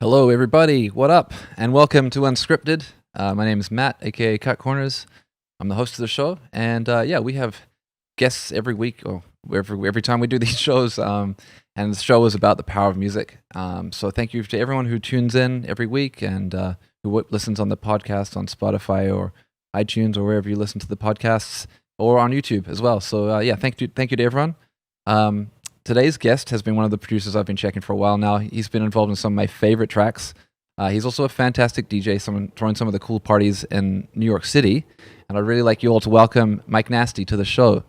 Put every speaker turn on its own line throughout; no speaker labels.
Hello, everybody. What up? And welcome to Unscripted. My name is Matt, aka Cut Corners. I'm the host of the show, and yeah, we have guests every week, or every time we do these shows. And the show is about the power of music. So thank you to everyone who tunes in every week and who listens on the podcast on Spotify or iTunes or wherever you listen to the podcasts, or on YouTube as well. So yeah, thank you to everyone. Today's guest has been one of the producers I've been checking for a while now. He's been involved in some of my favorite tracks. He's also a fantastic DJ, someone throwing some of the cool parties in New York City. And I'd really like you all to welcome Mike Nasty to the show.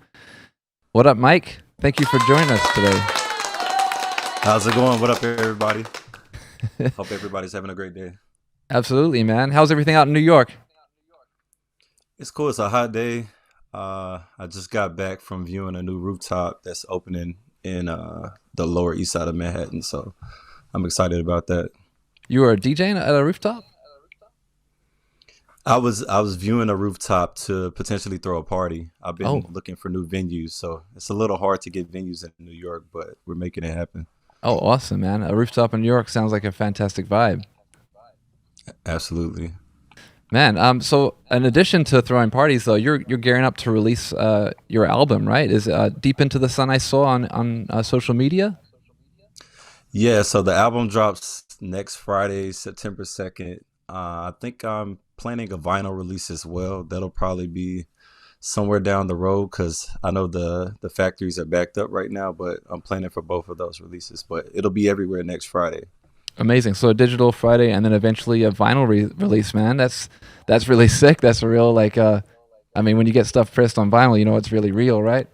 What up, Mike? Thank you for joining us today.
How's it going? What up, everybody? Hope everybody's having a great day.
Absolutely, man. How's everything out in New York?
It's cool. It's a hot day. I just got back from viewing a new rooftop that's opening in the Lower East Side of Manhattan, so I'm excited about that.
You were DJing at a rooftop?
I was viewing a rooftop to potentially throw a party. I've been looking for new venues, so it's a little hard to get venues in New York, but we're making it happen.
Oh, awesome, man. A rooftop in New York sounds like a fantastic vibe.
Absolutely.
Man, so in addition to throwing parties, though, you're gearing up to release your album, right? Is Deep Into the Sun I saw on social media?
Yeah, so the album drops next Friday, September 2nd. I think I'm planning a vinyl release as well. That'll probably be somewhere down the road because I know the factories are backed up right now, but I'm planning for both of those releases. But it'll be everywhere next Friday.
Amazing. So a digital Friday and then eventually a vinyl release, man. That's really sick. That's a real I mean, when you get stuff pressed on vinyl, you know it's really real, right?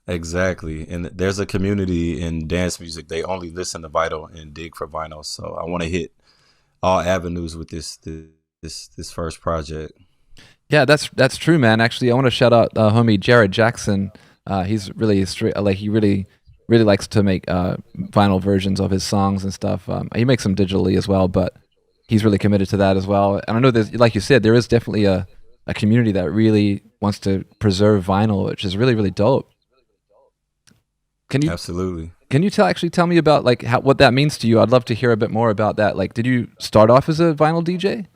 Exactly. And there's a community in dance music. They only listen to vinyl and dig for vinyl. So I want to hit all avenues with this first project.
Yeah, that's true, man. Actually, I want to shout out homie Jared Jackson. He's really straight, like he really likes to make vinyl versions of his songs and stuff. He makes them digitally as well, but he's really committed to that as well. And I know there's, like you said, there is definitely a community that really wants to preserve vinyl, which is really, really dope.
Absolutely.
Can you tell me about like what that means to you? I'd love to hear a bit more about that. Like, did you start off as a vinyl DJ?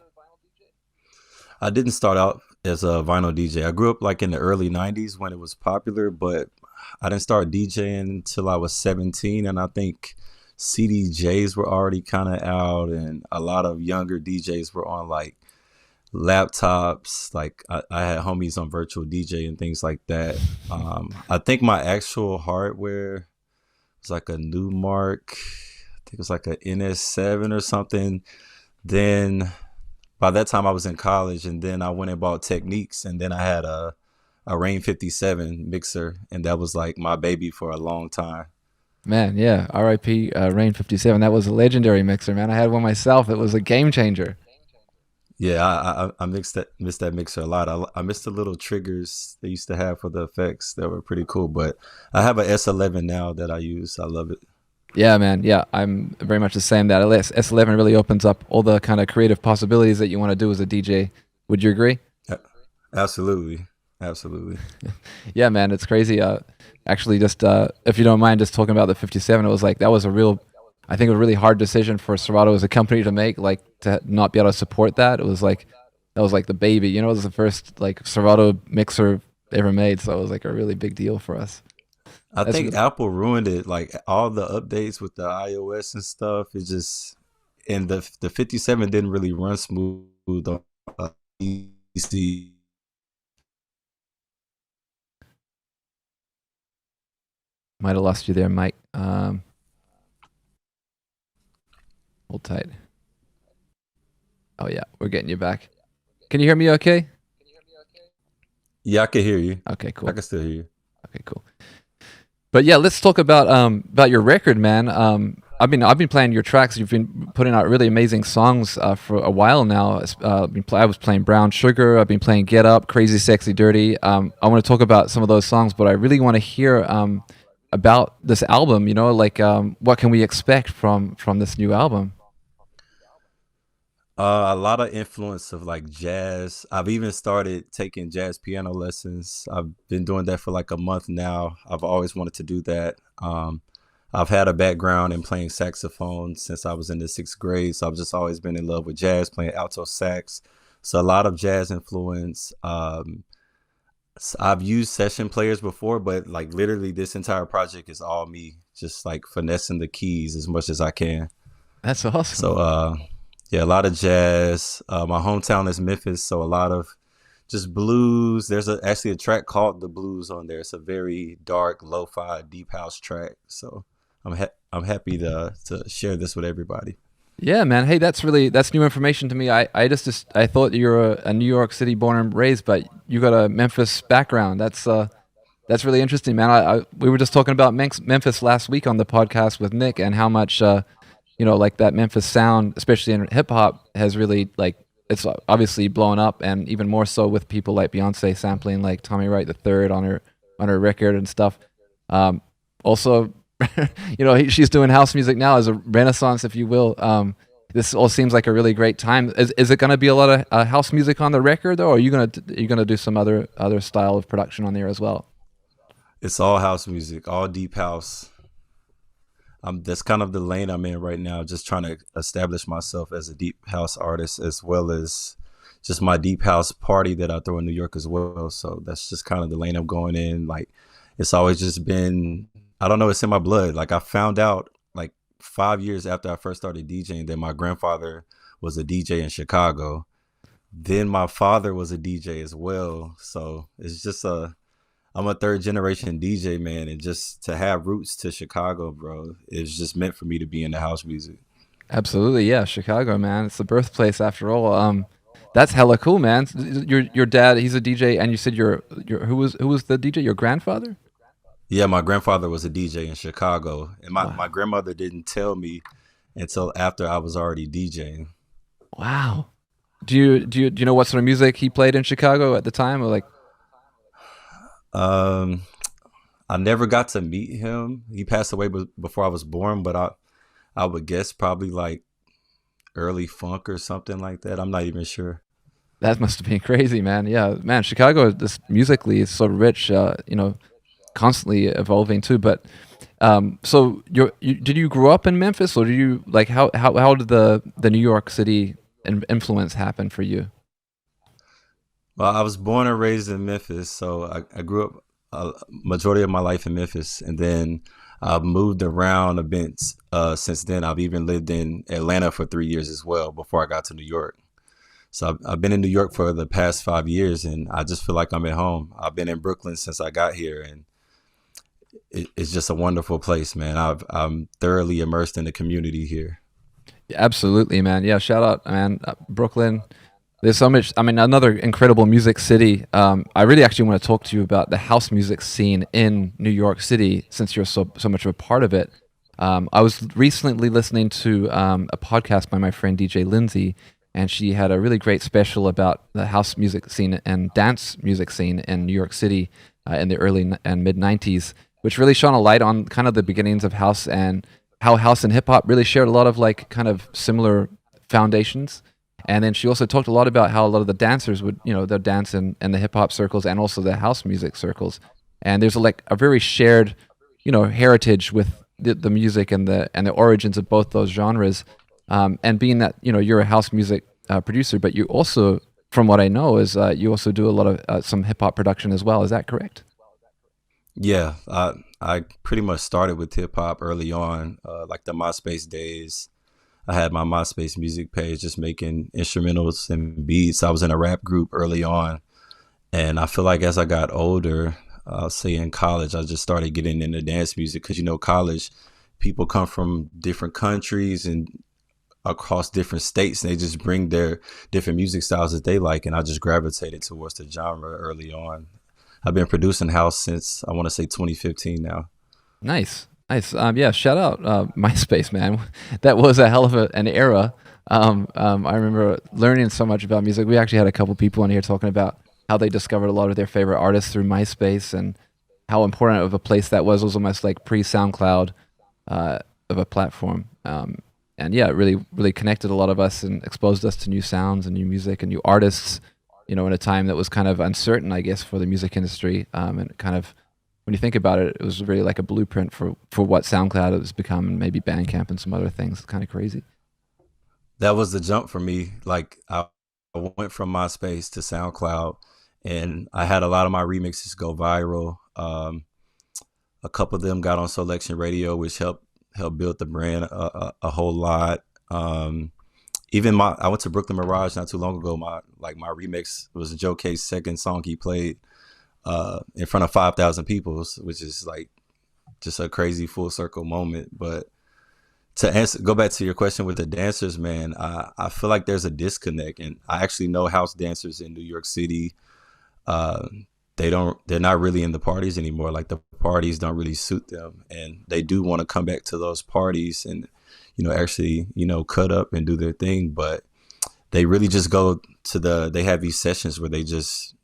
I didn't start out as a vinyl DJ. I grew up like in the early 90s when it was popular, but I didn't start DJing until I was 17. And I think CDJs were already kind of out, and a lot of younger DJs were on like laptops. Like I had homies on virtual DJ and things like that. I think my actual hardware was like a Newmark. I think it was like a NS7 or something. Then by that time I was in college, and then I went and bought Techniques, and then I had a Rain 57 mixer, and that was like my baby for a long time.
Man, yeah. R.I.P. Rain 57. That was a legendary mixer, man. I had one myself. It was a game changer.
Yeah, I missed that mixer a lot. I missed the little triggers they used to have for the effects that were pretty cool. But I have a S11 now that I use. I love it.
Yeah, man. Yeah, I'm very much the same. That S11 really opens up all the kind of creative possibilities that you want to do as a DJ. Would you agree?
Absolutely, absolutely.
Yeah, man. It's crazy. Actually, just if you don't mind, just talking about the 57, it was like that was I think a really hard decision for Serato as a company to make, like to not be able to support that. It was like that was like the baby, you know. It was the first like Serato mixer ever made, so it was like a really big deal for us.
I
That's
think
really,
Apple ruined it. Like all the updates with the iOS and stuff. It just and the 57 didn't really run smooth on PC.
might have lost you there, Mike. Hold tight. Oh yeah, we're getting you back. Can you hear me? Okay.
Yeah, I can hear you.
Okay,
I
cool.
can still hear you.
Okay, cool. But yeah, let's talk about your record, man. I've been playing your tracks. You've been putting out really amazing songs for a while now. I was playing Brown Sugar. I've been playing Get Up, Crazy, Sexy, Dirty. I want to talk about some of those songs, but I really want to hear about this album. You know, like what can we expect from this new album?
A lot of influence of like jazz. I've even started taking jazz piano lessons. I've been doing that for like a month now. I've always wanted to do that. I've had a background in playing saxophone since I was in the sixth grade. So I've just always been in love with jazz, playing alto sax. So a lot of jazz influence. I've used session players before, but like literally this entire project is all me, just like finessing the keys as much as I can.
That's awesome.
So yeah, a lot of jazz. My hometown is Memphis, so a lot of just blues. There's actually a track called "The Blues" on there. It's a very dark, lo-fi, deep house track. So I'm happy to share this with everybody.
Yeah, man. Hey, that's new information to me. I just I thought you were a New York City born and raised, but you got a Memphis background. That's really interesting, man. We were just talking about Memphis last week on the podcast with Nick, and how much like that Memphis sound, especially in hip hop, has really like it's obviously blown up, and even more so with people like Beyonce sampling like Tommy Wright the Third on her record and stuff. Also, she's doing house music now as a renaissance, if you will. This all seems like a really great time. Is it going to be a lot of house music on the record though, or are you gonna do some other style of production on there as well?
It's all house music, all deep house. That's kind of the lane I'm in right now, just trying to establish myself as a deep house artist, as well as just my deep house party that I throw in New York as well. So that's just kind of the lane I'm going in. Like, it's always just been, I don't know, it's in my blood. Like, I found out like 5 years after I first started DJing that my grandfather was a DJ in Chicago. Then my father was a DJ as well. So it's just I'm a third generation DJ, man, and just to have roots to Chicago, bro, it's just meant for me to be in the house music.
Absolutely, yeah. Chicago, man. It's the birthplace after all. That's hella cool, man. Your dad, he's a DJ, and you said your who was the DJ? Your grandfather?
Yeah, my grandfather was a DJ in Chicago, and my
Wow.
grandmother didn't tell me until after I was already DJing.
Wow. Do you know what sort of music he played in Chicago at the time, or like?
Um, I never got to meet him. He passed away before I was born, but I would guess probably like early funk or something like that. I'm not even sure.
That must have been crazy, man. Yeah, man. Chicago, this musically is so rich. Constantly evolving too. But so did you grow up in Memphis, or did you like how did the New York City influence happen for you?
Well, I was born and raised in Memphis, so I grew up a majority of my life in Memphis, and then I've moved around a bit since then. I've even lived in Atlanta for 3 years as well before I got to New York. So I've been in New York for the past 5 years, and I just feel like I'm at home. I've been in Brooklyn since I got here, and it's just a wonderful place, man. I'm thoroughly immersed in the community here.
Absolutely, man. Yeah, shout out, man. Brooklyn. There's so much. I mean, another incredible music city. I really actually want to talk to you about the house music scene in New York City, since you're so much of a part of it. I was recently listening to a podcast by my friend DJ Lindsay, and she had a really great special about the house music scene and dance music scene in New York City in the early and mid '90s, which really shone a light on kind of the beginnings of house and how house and hip hop really shared a lot of like kind of similar foundations. And then she also talked a lot about how a lot of the dancers would, they'll dance in the hip hop circles and also the house music circles. And there's like a very shared, heritage with the music and the origins of both those genres. And being that, you're a house music producer, but you also, from what I know, is you also do a lot of some hip hop production as well. Is that correct?
Yeah, I pretty much started with hip hop early on, like the MySpace days. I had my MySpace music page just making instrumentals and beats. I was in a rap group early on. And I feel like as I got older, I'll say in college, I just started getting into dance music because, college, people come from different countries and across different states, and they just bring their different music styles that they like. And I just gravitated towards the genre early on. I've been producing house since I want to say 2015 now.
Nice, nice. Yeah, shout out MySpace, man. That was a hell of an era. I remember learning so much about music. We actually had a couple people on here talking about how they discovered a lot of their favorite artists through MySpace, and how important of a place that was. It was almost like pre-SoundCloud of a platform. And yeah, it really, really connected a lot of us and exposed us to new sounds and new music and new artists, in a time that was kind of uncertain, I guess, for the music industry, and kind of when you think about it, it was really like a blueprint for what SoundCloud has become, and maybe Bandcamp and some other things. It's kind of crazy.
That was the jump for me. Like I went from MySpace to SoundCloud, and I had a lot of my remixes go viral. A couple of them got on Selection Radio, which helped build the brand a whole lot. Even I went to Brooklyn Mirage not too long ago. My remix was Joe K's second song he played in front of 5,000 people, which is like just a crazy full circle moment. But go back to your question with the dancers, man, I feel like there's a disconnect, and I actually know house dancers in New York City. Uh, they're not really in the parties anymore. Like the parties don't really suit them, and they do want to come back to those parties and, actually, cut up and do their thing. But they really just go to they have these sessions where they just,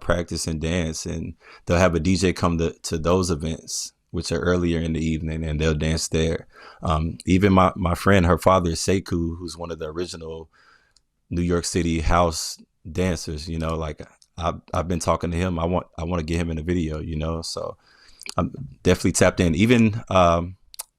practice and dance, and they'll have a DJ come to those events, which are earlier in the evening, and they'll dance there. Even my friend, her father is Sekou, who's one of the original New York City house dancers. Like I've been talking to him. I want to get him in a video. So I'm definitely tapped in. Even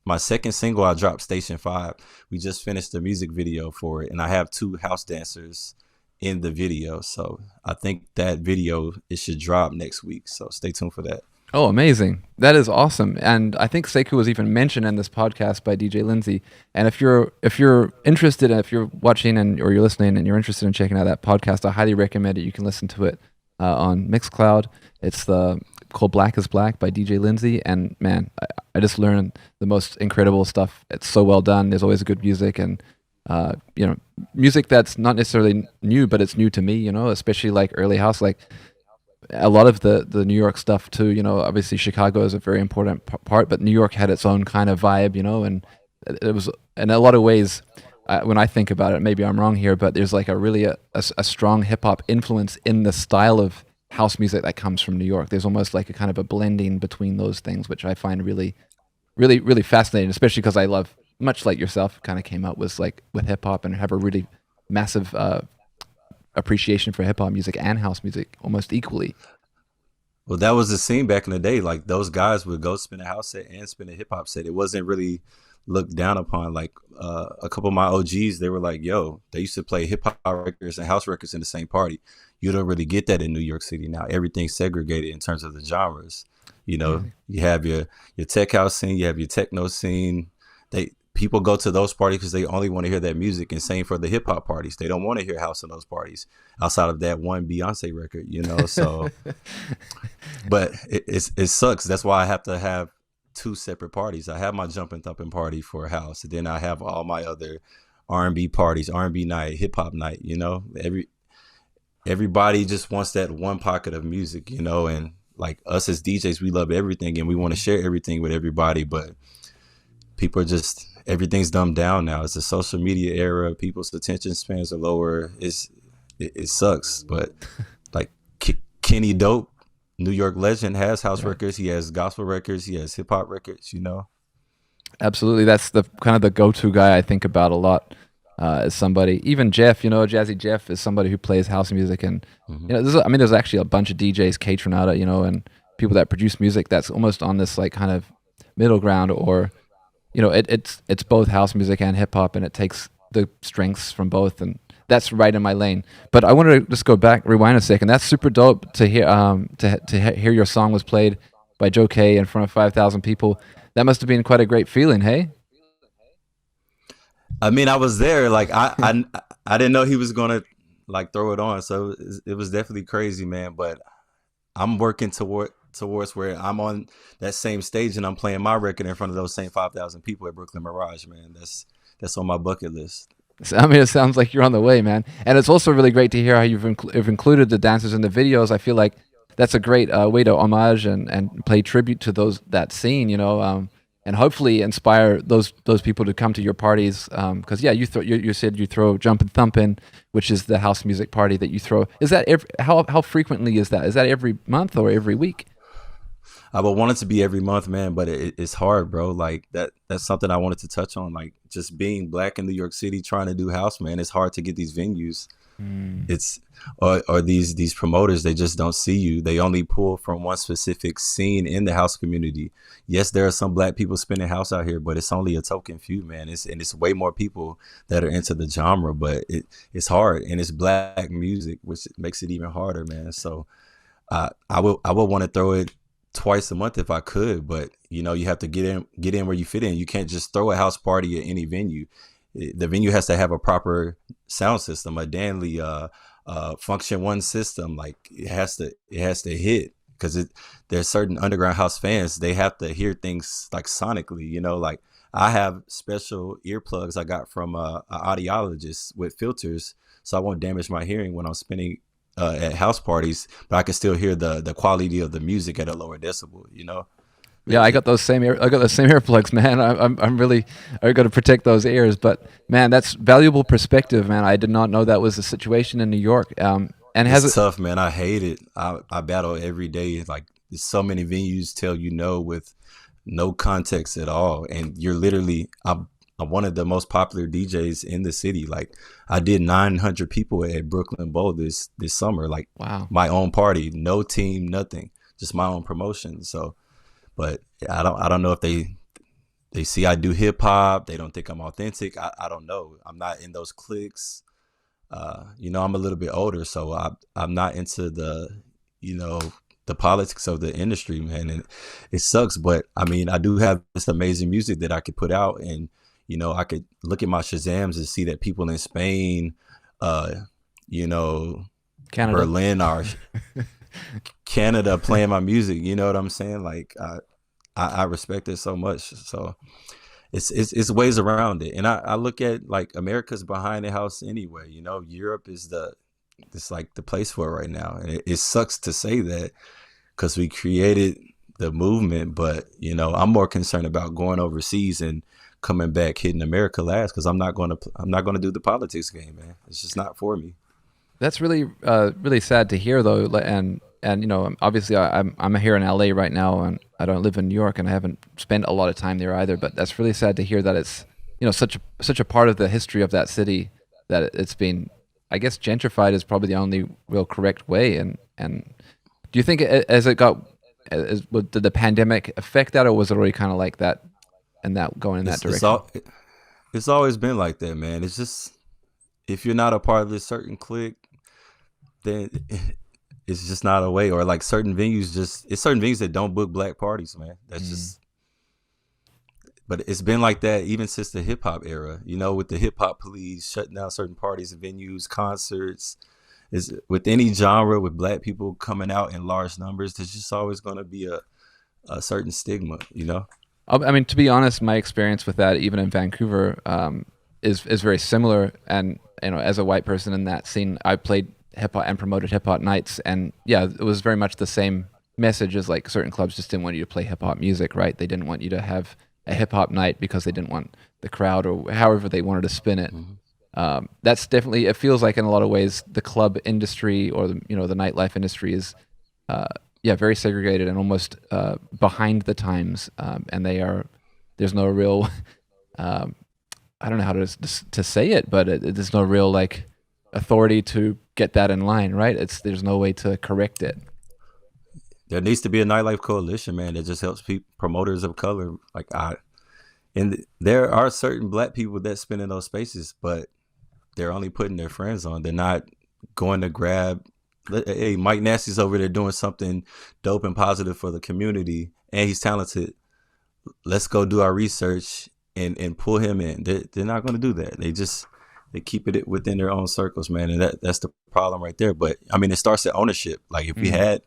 my second single I dropped, Station 5, we just finished the music video for it, and I have 2 house dancers in the video. So I think that video, it should drop next week. So stay tuned for that.
Oh, amazing. That is awesome. And I think Sekou was even mentioned in this podcast by DJ Lindsay. And if you're interested, and if you're watching or you're listening and you're interested in checking out that podcast, I highly recommend it. You can listen to it on Mixcloud. It's called Black is Black by DJ Lindsay. And man, I just learned the most incredible stuff. It's so well done. There's always good music, and music that's not necessarily new, but it's new to me, especially like early house, like a lot of the New York stuff too. Obviously Chicago is a very important part, but New York had its own kind of vibe, and it was in a lot of ways. When I think about it, maybe I'm wrong here, but there's like a strong hip hop influence in the style of house music that comes from New York. There's almost like a kind of a blending between those things, which I find really, really, really fascinating, especially because I love, much like yourself, kind of came out with hip hop and have a really massive appreciation for hip hop music and house music almost equally.
Well, that was the scene back in the day. Like those guys would go spin a house set and spin a hip hop set. It wasn't really looked down upon. Like a couple of my OGs, they were like, yo, they used to play hip hop records and house records in the same party. You don't really get that in New York City now. Everything's segregated in terms of the genres. You have your tech house scene, you have your techno scene. People go to those parties because they only want to hear that music, and same for the hip hop parties. They don't want to hear house in those parties outside of that one Beyonce record, So, but it sucks. That's why I have to have 2 separate parties. I have my jumping thumping party for house, and then I have all my other R&B parties, R&B night, hip hop night. Everybody just wants that one pocket of music, and like us as DJs, we love everything and we want to share everything with everybody, but people are just, everything's dumbed down now. It's a social media era. People's attention spans are lower. It sucks. But like Kenny Dope, New York legend, has house records. He has gospel records. He has hip hop records.
Absolutely, that's the kind of the go-to guy I think about a lot. As somebody, even Jeff, Jazzy Jeff is somebody who plays house music, and there's actually a bunch of DJs, Kate Renata, and people that produce music that's almost on this like kind of middle ground, or it's both house music and hip hop, and it takes the strengths from both, and that's right in my lane. But I wanted to just rewind a second. That's super dope to hear. To hear your song was played by Joe K in front of 5,000 people. That must have been quite a great feeling, hey?
I mean, I was there. Like I didn't know he was gonna like throw it on, so it was definitely crazy, man. But I'm working towards where I'm on that same stage and I'm playing my record in front of those same 5,000 people at Brooklyn Mirage, man. That's on my bucket list.
I mean, it sounds like you're on the way, man. And it's also really great to hear how you've included the dancers in the videos. I feel like that's a great way to homage and pay tribute to that scene, and hopefully inspire those people to come to your parties. Because you said you throw Jump and Thumpin', which is the house music party that you throw. Is that how frequently is that? Is that every month or every week?
I would want it to be every month, man, but it's hard, bro. Like that's something I wanted to touch on. Like just being black in New York City, trying to do house, man. It's hard to get these venues.
Mm.
It's or these promoters, they just don't see you. They only pull from one specific scene in the house community. Yes, there are some black people spinning house out here, but it's only a token few, man. It's way more people that are into the genre, but it's hard, and it's black music, which makes it even harder, man. So I would want to throw it twice a month if I could, but you have to get in where you fit in. You can't just throw a house party at any venue. The venue has to have a proper sound system, a Danley function one system. Like it has to hit, because there's certain underground house fans, they have to hear things like sonically. Like I have special earplugs I got from an audiologist with filters, so I won't damage my hearing when I'm spinning at house parties, but I can still hear the quality of the music at a lower decibel.
Yeah, I got those same earplugs, man. I got to protect those ears. But man, that's valuable perspective, man. I did not know that was the situation in New York. And has
It's
it?
tough, man. I hate it. I battle every day. Like, there's so many venues tell you no with no context at all, and you're literally I'm one of the most popular DJs in the city. Like, I did 900 people at Brooklyn Bowl this summer. Like,
Wow.
my own party, no team, nothing, just my own promotion. So, but I don't know if they see I do hip hop. They don't think I'm authentic. I don't know. I'm not in those cliques. I'm a little bit older, so I'm not into you know, the politics of the industry, man, and it sucks. But I mean, I do have this amazing music that I could put out, and I could look at my Shazams and see that people in Spain, uh, you know,
Canada.
Berlin or Canada playing my music. You know what I'm saying? Like, I respect it so much. So it's ways around it, and I look at, like, America's behind the house anyway. Europe is it's like the place for it right now, and it sucks to say that, because we created the movement. But I'm more concerned about going overseas and coming back hitting America last, because I'm not going to do the politics game, man. It's just not for me.
That's really sad to hear, though. And obviously I'm here in LA right now, and I don't live in New York, and I haven't spent a lot of time there either. But that's really sad to hear that it's such a part of the history of that city that it's been, I guess, gentrified is probably the only real correct way. And do you think as it got did the pandemic affect that, or was it already kind of like that and that going in that
It's it's
direction?
all it's always been like that, man. It's just, if you're not a part of this certain clique, then it's just not a way. Or like certain venues, it's certain venues that don't book black parties, man. That's
Mm.
just, but it's been like that even since the hip hop era, with the hip hop police shutting down certain parties and venues, concerts. Is with any genre with black people coming out in large numbers, there's just always going to be a certain stigma.
I mean, to be honest, my experience with that, even in Vancouver, is very similar. And as a white person in that scene, I played hip hop and promoted hip hop nights, and yeah, it was very much the same message as, like, certain clubs just didn't want you to play hip hop music, right? They didn't want you to have a hip hop night because they didn't want the crowd, or however they wanted to spin it.
Mhm.
That's definitely, it feels like in a lot of ways the club industry, or the nightlife industry is yeah, very segregated and almost behind the times, and there's no real um, I don't know how to say it, but there's no real, like, authority to get that in line, right? There's no way to correct it.
There needs to be a nightlife coalition, man, that just helps promoters of color. Like, and there are certain black people that spin in those spaces, but they're only putting their friends on. They're not going to grab. Hey, Mike Nasty's over there doing something dope and positive for the community, and he's talented. Let's go do our research and pull him in. They're not going to do that. They keep it within their own circles, man, and that's the problem right there. But I mean, it starts at ownership. Like,
Mm.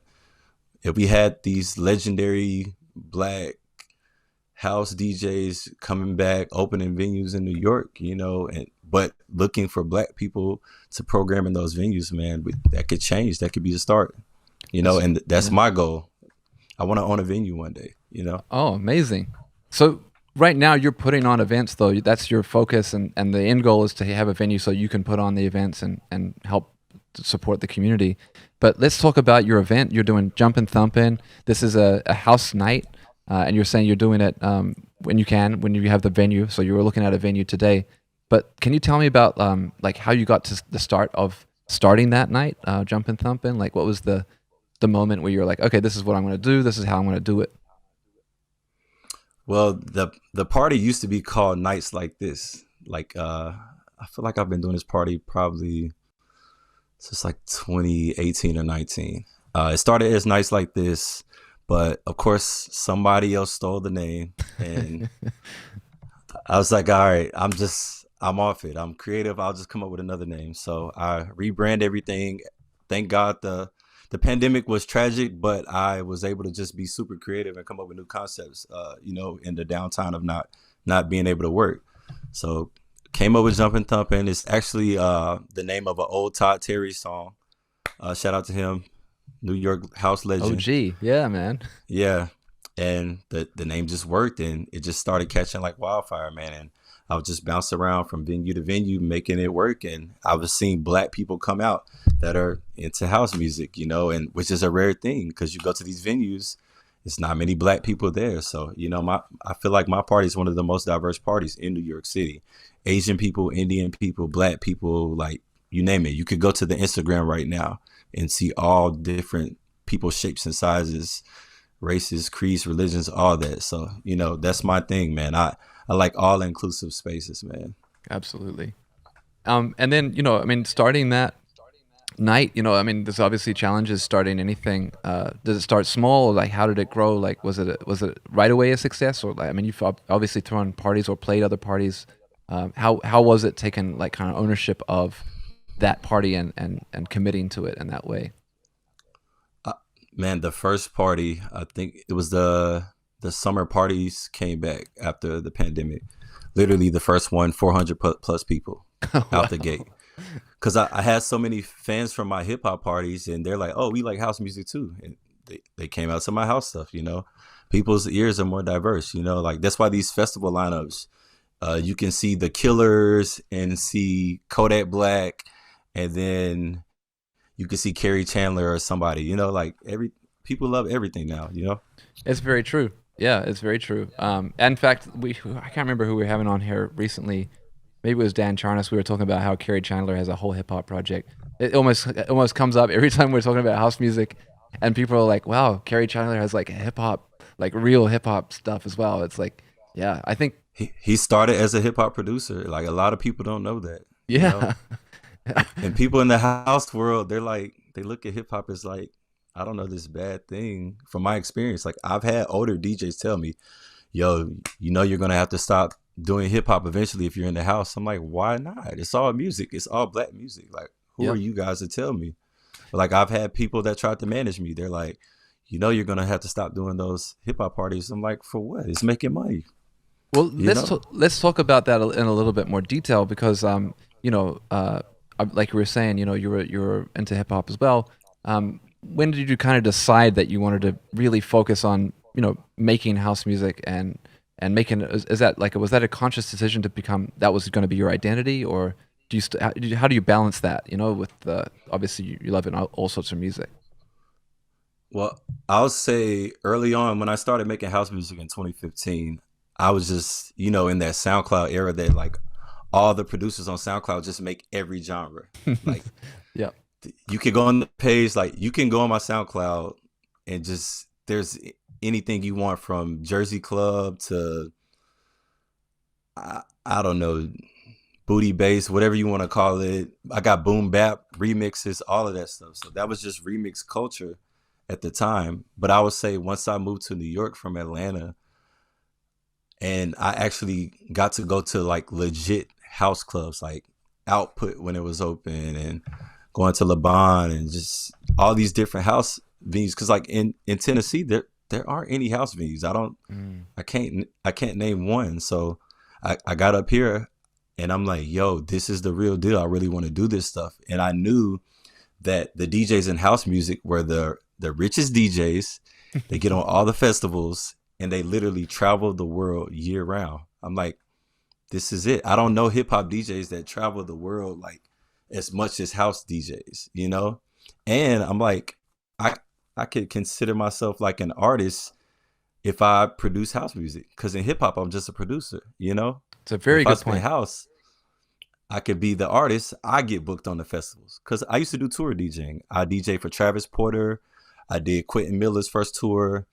if we had these legendary black house DJs coming back, opening venues in New York, and but looking for black people to program in those venues, man, that could change. That could be the start,
That's,
and that's
yeah.
my goal. I want to own a venue one day.
Oh, amazing. So right now you're putting on events, though. That's your focus, and the end goal is to have a venue so you can put on the events and help to support the community. But let's talk about your event. You're doing Jump and Thumpin'. This is a house night, and you're saying you're doing it when you have the venue. So you were looking at a venue today. But can you tell me about like how you got to the start of starting that night, jumping thumping? Like, what was the moment where you were like, okay, this is what I'm going to do. This is how I'm going to do it.
Well, the party used to be called Nights Like This. Like I feel like I've been doing this party probably since like 2018 or 19. It started as Nights Like This, but of course somebody else stole the name, and I was like, all right, I'm off it. I'm creative. I'll just come up with another name. So I rebrand everything. Thank God the pandemic was tragic, but I was able to just be super creative and come up with new concepts. In the downtime of not being able to work. So came up with Jumpin' Thumpin'. It's actually the name of an old Todd Terry song. Shout out to him, New York house legend.
OG, yeah, man.
Yeah, and the name just worked, and it just started catching like wildfire, man. And I was just bouncing around from venue to venue, making it work, and I was seeing Black people come out that are into house music, and which is a rare thing because you go to these venues, it's not many Black people there. So I feel like my party is one of the most diverse parties in New York City. Asian people, Indian people, Black people, like you name it. You could go to the Instagram right now and see all different people, shapes and sizes, races, creeds, religions, all that. So, that's my thing, man. I like all inclusive spaces, man.
Absolutely. And then, I mean, starting that night, I mean, there's obviously challenges starting anything. Does it start small? Like, how did it grow? Like, was it right away a success? Or like, I mean, you've obviously thrown parties or played other parties. How was it taking like kind of ownership of that party and committing to it in that way?
Uh, Man, the first party, I think it was the summer parties came back after the pandemic. Literally the first one, 400 plus people
Wow.
out the gate. Because I had so many fans from my hip hop parties, and they're like, "Oh, we like house music too," and they came out to my house stuff. People's ears are more diverse. Like that's why these festival lineups, you can see the Killers and see Kodak Black, and then you can see Carrie Chandler or somebody. Like every people love everything now.
It's very true. Yeah, it's very true. In fact, I can't remember who we were having on here recently. Maybe it was Dan Charnas. We were talking about how Kerry Chandler has a whole hip hop project. It almost comes up every time we're talking about house music, and people are like, "Wow, Kerry Chandler has like hip hop, like real hip hop stuff as well." It's like, yeah, I think,
He started as a hip hop producer. Like a lot of people don't know that. You know,
yeah,
and people in the house world, they look at hip hop as like, I don't know, this bad thing. From my experience, like I've had older DJs tell me, yo, you're gonna have to stop doing hip hop eventually if you're in the house. I'm like, why not? It's all music. It's all Black music. Like, who are
yep.
you guys to tell me? But like I've had people that tried to manage me. They're like, you're gonna have to stop doing those hip hop parties. I'm like, for what? It's making money.
Well,
You
let's
know?
let's talk about that in a little bit more detail because you know, like we were saying, you were into hip hop as well. When did you kind of decide that you wanted to really focus on making house music and making is that like was that a conscious decision to become that was going to be your identity or do you how do you balance that with the obviously you love it all sorts of music.
Well, I'll say early on when I started making house music in 2015, I was just, in that SoundCloud era that like all the producers on SoundCloud just make every genre. Like
Yeah.
you could go on the page, like you can go on my SoundCloud and just there's anything you want from Jersey Club to I don't know, booty bass, whatever you want to call it. I got boom bap remixes, all of that stuff. So that was just remix culture at the time. But I would say once I moved to New York from Atlanta and I actually got to go to like legit house clubs like Output when it was open and going to Laban and just all these different house venues because like in Tennessee there aren't any house venues.
Mm.
I can't name one. So I got up here and I'm like, yo, this is the real deal. I really want to do this stuff. And I knew that the DJs in house music were the richest DJs. They get on all the festivals and they literally travel the world year round. I'm like, this is it. I don't know hip hop DJs that travel the world like as much as house DJs. And I'm like, I I could consider myself like an artist if I produce house music. Because in hip hop, I'm just a producer.
It's a very
If I
good
spin
point.
house, I could be the artist. I get booked on the festivals because I used to do tour DJing. I DJ for Travis Porter. I did Quentin Miller's first tour.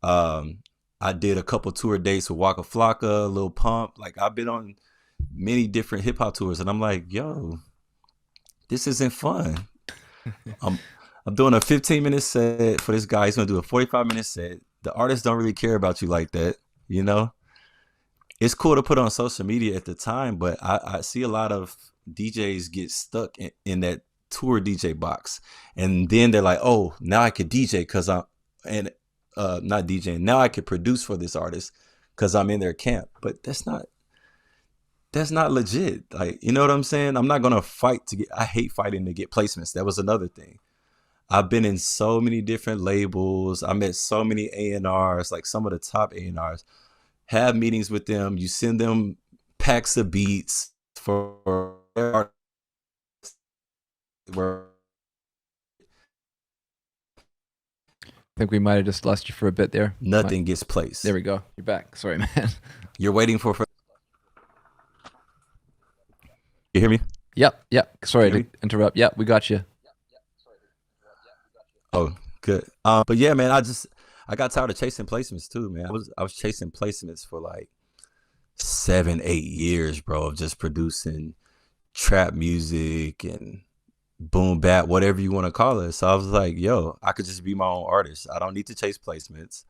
Um, I did a couple tour dates with Waka Flocka, Lil Pump. Like I've been on many different hip hop tours, and I'm like, yo, this isn't fun. I'm I'm doing a 15-minute set for this guy. He's gonna do a 45-minute set. The artists don't really care about you like that, you know. It's cool to put on social media at the time, but I see a lot of DJs get stuck in that tour DJ box, and then they're like, oh, now I could DJ because I'm and not DJing. Now I could produce for this artist because I'm in their camp. But that's not legit. Like, you know what I'm saying? I'm not gonna fight to get. I hate fighting to get placements. That was another thing. I've been in so many different labels. I met so many A&Rs, like some of the top A&Rs. Have meetings with them. You send them packs of beats for where
I think we might have just lost you for a bit there.
nothing gets placed.
There we go. You're back. Sorry, man.
You're waiting for. You hear me?
Yep. Sorry
Hear
to
me?
interrupt. Yep, we got you.
Oh, good. But yeah, man, I got tired of chasing placements too, man. I was chasing placements for like 7, 8 years, bro, of just producing trap music and boom bap, whatever you want to call it. So I was like, yo, I could just be my own artist. I don't need to chase placements.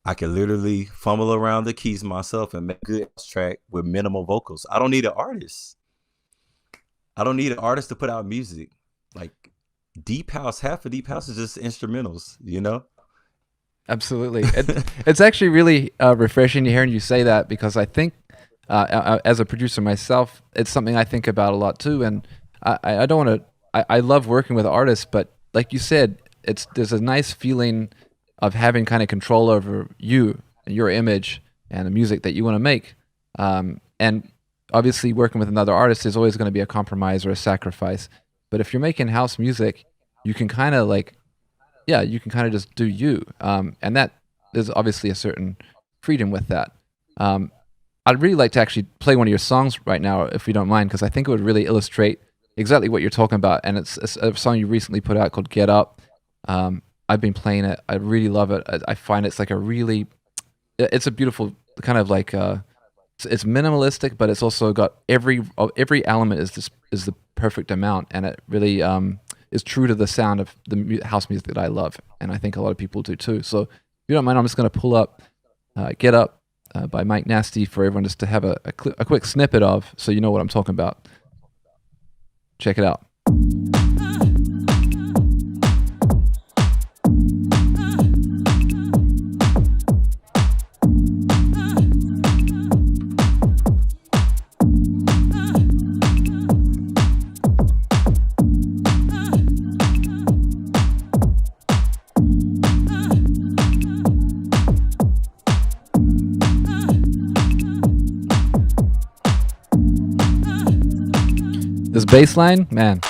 I can literally fumble around the keys myself and make a good track with minimal vocals. I don't need an artist. I don't need an artist to put out music. Like deep house, half of deep house is just instrumentals, you know?
Absolutely. It's actually really refreshing to hearing you say that, because I think as a producer myself, it's something I think about a lot too. And I don't want to. I love working with artists, but like you said, there's a nice feeling of having kind of control over you and your image and the music that you want to make. And obviously, working with another artist is always going to be a compromise or a sacrifice. But if you're making house music, you can kind of you can kind of just do you. And that there's obviously a certain freedom with that. I'd really like to actually play one of your songs right now, if you don't mind, because I think it would really illustrate exactly what you're talking about. And it's a song you recently put out called Get Up. I've been playing it. I really love it. I find it's like it's a beautiful kind of like, it's minimalistic, but it's also got every element is the perfect amount. And it really is true to the sound of the house music that I love. And I think a lot of people do too. So if you don't mind, I'm just going to pull up Get Up by Mike Nasty for everyone just to have a quick snippet of, so you know what I'm talking about. Check it out. This bass line, man.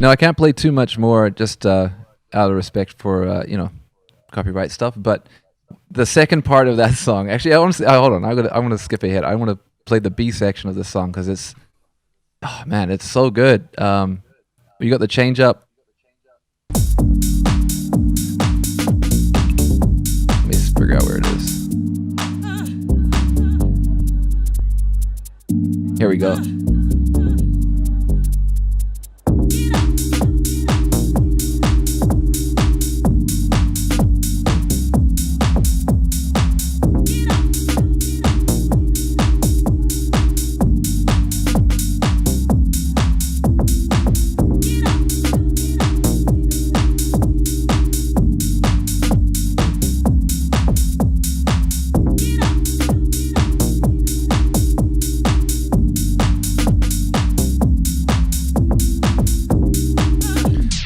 No, I can't play too much more, just out of respect for copyright stuff. But the second part of that song, actually, I want to hold on. I'm gonna skip ahead. I want to play the B section of this song because it's so good. You got the change up. Let me figure out where it is. Here we go.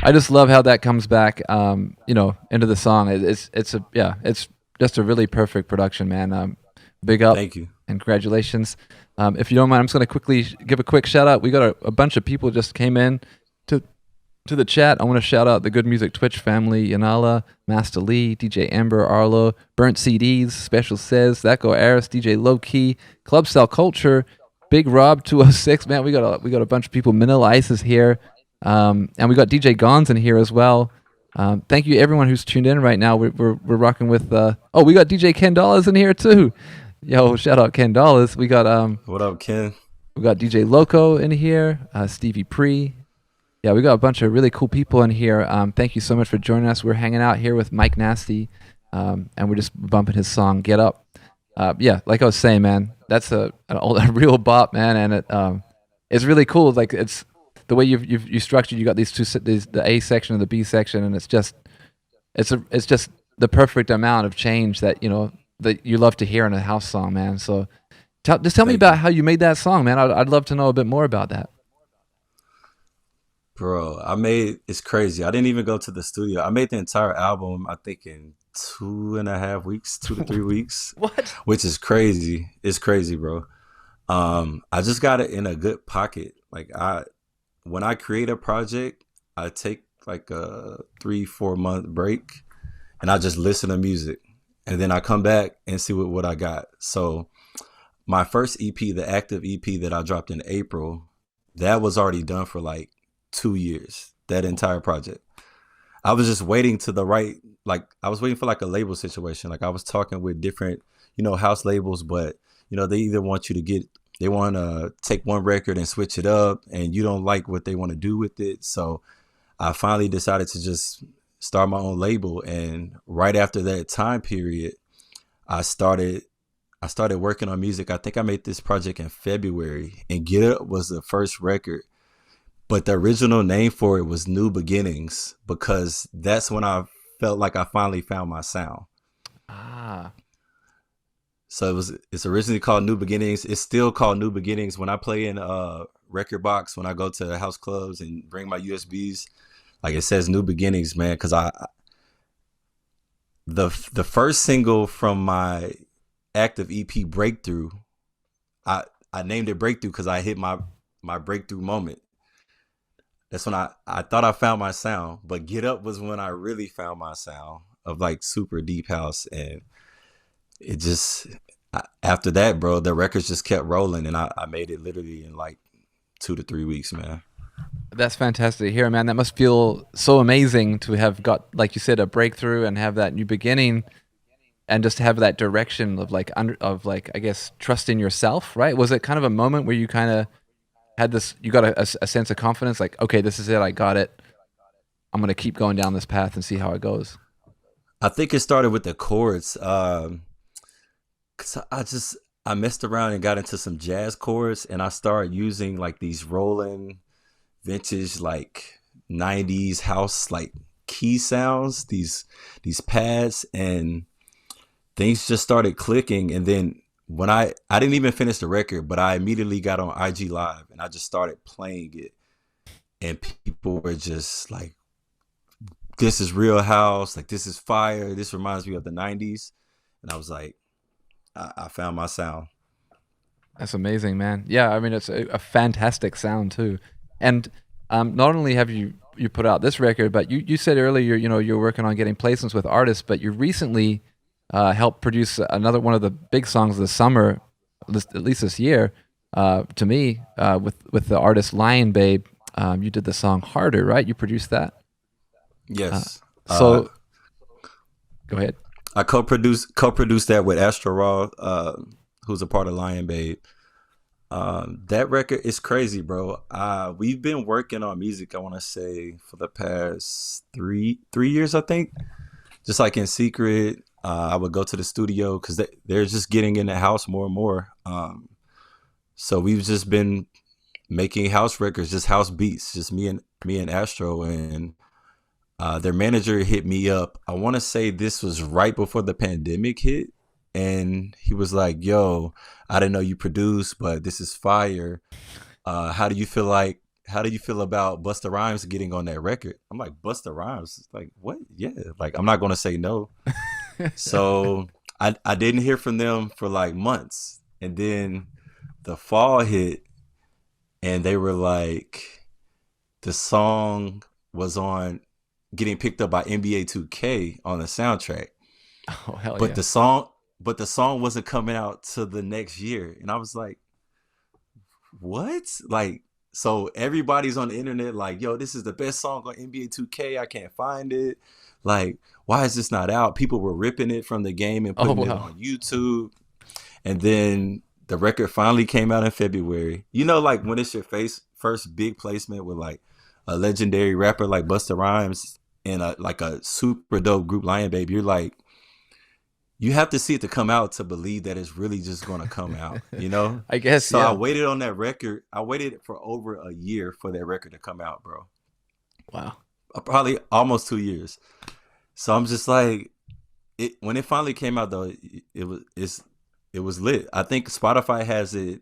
I just love how that comes back, into the song. It's just a really perfect production, man. Big up
Thank you.
and congratulations. If you don't mind, I'm just going to quickly give a quick shout out. We got a bunch of people just came in to to the chat. I want to shout out the Good Music Twitch family: Yanala, Master Lee, DJ Amber, Arlo, Burnt CDs, Special Says, Thaco Aris, DJ Low Key, Club Style Culture, Big Rob 206. Man, we got a bunch of people. Manila Ice is here, and we got DJ Gons in here as well. Thank you everyone who's tuned in right now. We're rocking with. We got DJ Ken Dollars in here too. Yo, shout out Ken Dollars.
What up, Ken?
We got DJ Loco in here, Stevie Pre. Yeah, we got a bunch of really cool people in here. Thank you so much for joining us. We're hanging out here with Mike Nasty, and we're just bumping his song "Get Up." Yeah, like I was saying, man, that's a real bop, man, and it's really cool. Like it's the way you structured. You got these the A section and the B section, and it's just the perfect amount of change that that you love to hear in a house song, man. So just tell me about how you made that song, man. I'd love to know a bit more about that.
Bro, it's crazy. I didn't even go to the studio. I made the entire album, I think, in 2.5 weeks, 2 to 3 weeks.
What?
Which is crazy. It's crazy, bro. I just got it in a good pocket. Like when I create a project, I take like a 3-4 month break and I just listen to music. And then I come back and see what I got. So my first EP, the active EP that I dropped in April, that was already done for like 2 years, that entire project. I was just waiting to I was waiting for like a label situation. Like I was talking with different, house labels, but they either want you to they want to take one record and switch it up and you don't like what they want to do with it. So I finally decided to just start my own label. And right after that time period, I started working on music. I think I made this project in February, and Get Up was the first record. But the original name for it was New Beginnings, because that's when I felt like I finally found my sound.
Ah.
So it's originally called New Beginnings. It's still called New Beginnings. When I play in Record Box, when I go to house clubs and bring my USBs, like it says New Beginnings, man, because the first single from my active EP, Breakthrough, I named it Breakthrough because I hit my breakthrough moment. That's when I thought I found my sound, but Get Up was when I really found my sound of like super deep house. And it just, after that, bro, the records just kept rolling, and I made it literally in like 2 to 3 weeks, man.
That's fantastic to hear, man. That must feel so amazing to have got, like you said, a breakthrough and have that new beginning, and just have that direction of I guess trusting yourself, right? Was it kind of a moment where you kind of had this, you got a sense of confidence, like, okay, this is it, I got it, I'm gonna keep going down this path and see how it goes?
I think it started with the chords, cause I messed around and got into some jazz chords, and I started using like these rolling vintage like 90s house like key sounds, these pads, and things just started clicking. And then when I didn't even finish the record, but I immediately got on IG Live and I just started playing it, and people were just like, this is real house, like this is fire, this reminds me of the 90s. And I was like, I found my sound.
That's amazing, man. Yeah, I mean, it's a fantastic sound too. And not only have you put out this record, but you said earlier, you're working on getting placements with artists, but you recently helped produce another one of the big songs of the summer, at least this year, to me, with the artist Lion Babe. You did the song Harder, right? You produced that?
Yes.
So go ahead.
I co-produced that with Astro Raw, who's a part of Lion Babe. That record is crazy, bro. We've been working on music, I want to say, for the past three years, I think. Just like in secret, I would go to the studio because they're just getting in the house more and more. So we've just been making house records, just house beats, just me and Astro. And their manager hit me up. I want to say this was right before the pandemic hit. And he was like, yo, I didn't know you produce, but this is fire. How do you feel like how do you feel about Busta Rhymes getting on that record? I'm like, Busta Rhymes? Like, what? Yeah. Like, I'm not gonna say no. So I didn't hear from them for like months. And then the fall hit and they were like, the song was on getting picked up by NBA 2K on the soundtrack.
Oh hell
But
yeah.
the song wasn't coming out till the next year. And I was like, what? Like, so everybody's on the internet like, yo, this is the best song on NBA 2K. I can't find it. Like, why is this not out? People were ripping it from the game and
Oh
putting it
wow.
on YouTube. And then the record finally came out in February. You know, like when it's your first big placement with like a legendary rapper like Busta Rhymes and like a super dope group, Lion Baby, you're like, you have to see it to come out to believe that it's really just going to come out, you know?
I guess
So I
yeah.
waited on that record. I waited for over a year for that record to come out, bro.
Wow.
Probably almost 2 years. So I'm just like, it when it finally came out though, it was lit. I think Spotify has it.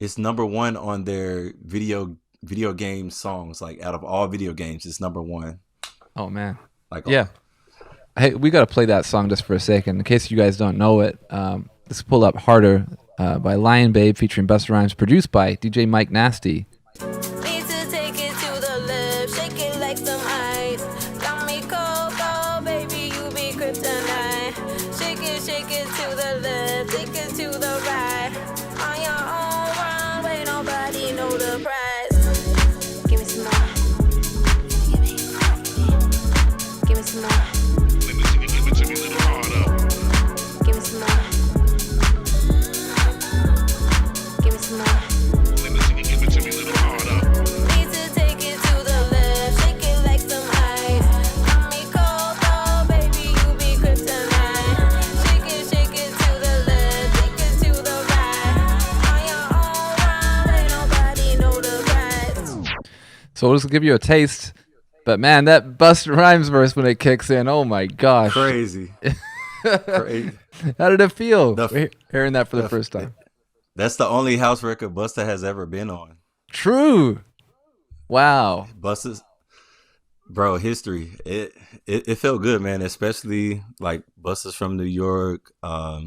It's number one on their video game songs. Like out of all video games, it's number one.
Oh man.
Like,
Yeah. Hey, we got to play that song just for a second, in case you guys don't know it. Let's pull up "Harder" by Lion Babe featuring Busta Rhymes, produced by DJ Mike Nasty.
Need to take it to the left, shake it like some ice. Got me cold, cold, baby, you be kryptonite. Shake it to the left, take it to the right. On your own runway, nobody know the price. Give me some more. Give me some more.
Let me see you give it to me a little harder.
Give me some more. Give me some more.
Let me see you give it to me a little harder.
Need to take it to the left, shake it like some ice. Got me cold, cold, baby, you be kryptonite. Shake it to the left, take it to the right. On your own runway, nobody know the price.
So we'll just give you a taste. But man, that Busta Rhymes verse when it kicks in, oh my gosh.
crazy. Crazy.
How did it feel
The-
hearing that for the
the-
first time?
That's the only house record Busta has ever been on.
True. Wow.
Busta's, bro, history. It felt good, man. Especially like Busta's from New York. I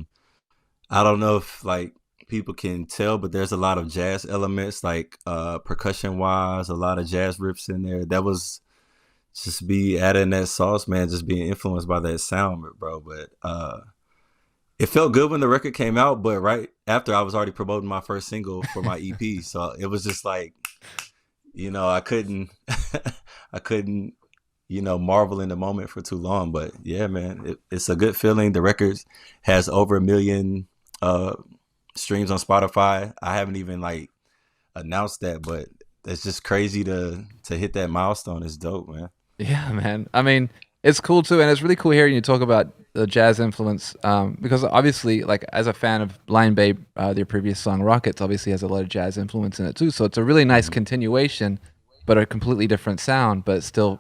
don't know if like people can tell, but there's a lot of jazz elements, like percussion wise, a lot of jazz riffs in there. That was just be adding that sauce, man. Just being influenced by that sound, bro. But it felt good when the record came out, but right after I was already promoting my first single for my EP, so it was just like, I couldn't, I couldn't, marvel in the moment for too long. But yeah, man, it's a good feeling. The record has over 1 million streams on Spotify. I haven't even like announced that, but it's just crazy to hit that milestone. It's dope, man.
Yeah, man. I mean, it's cool too, and it's really cool hearing you talk about the jazz influence, because obviously, like as a fan of Lion Babe, their previous song "Rockets" obviously has a lot of jazz influence in it too. So it's a really nice continuation, but a completely different sound, but it's still,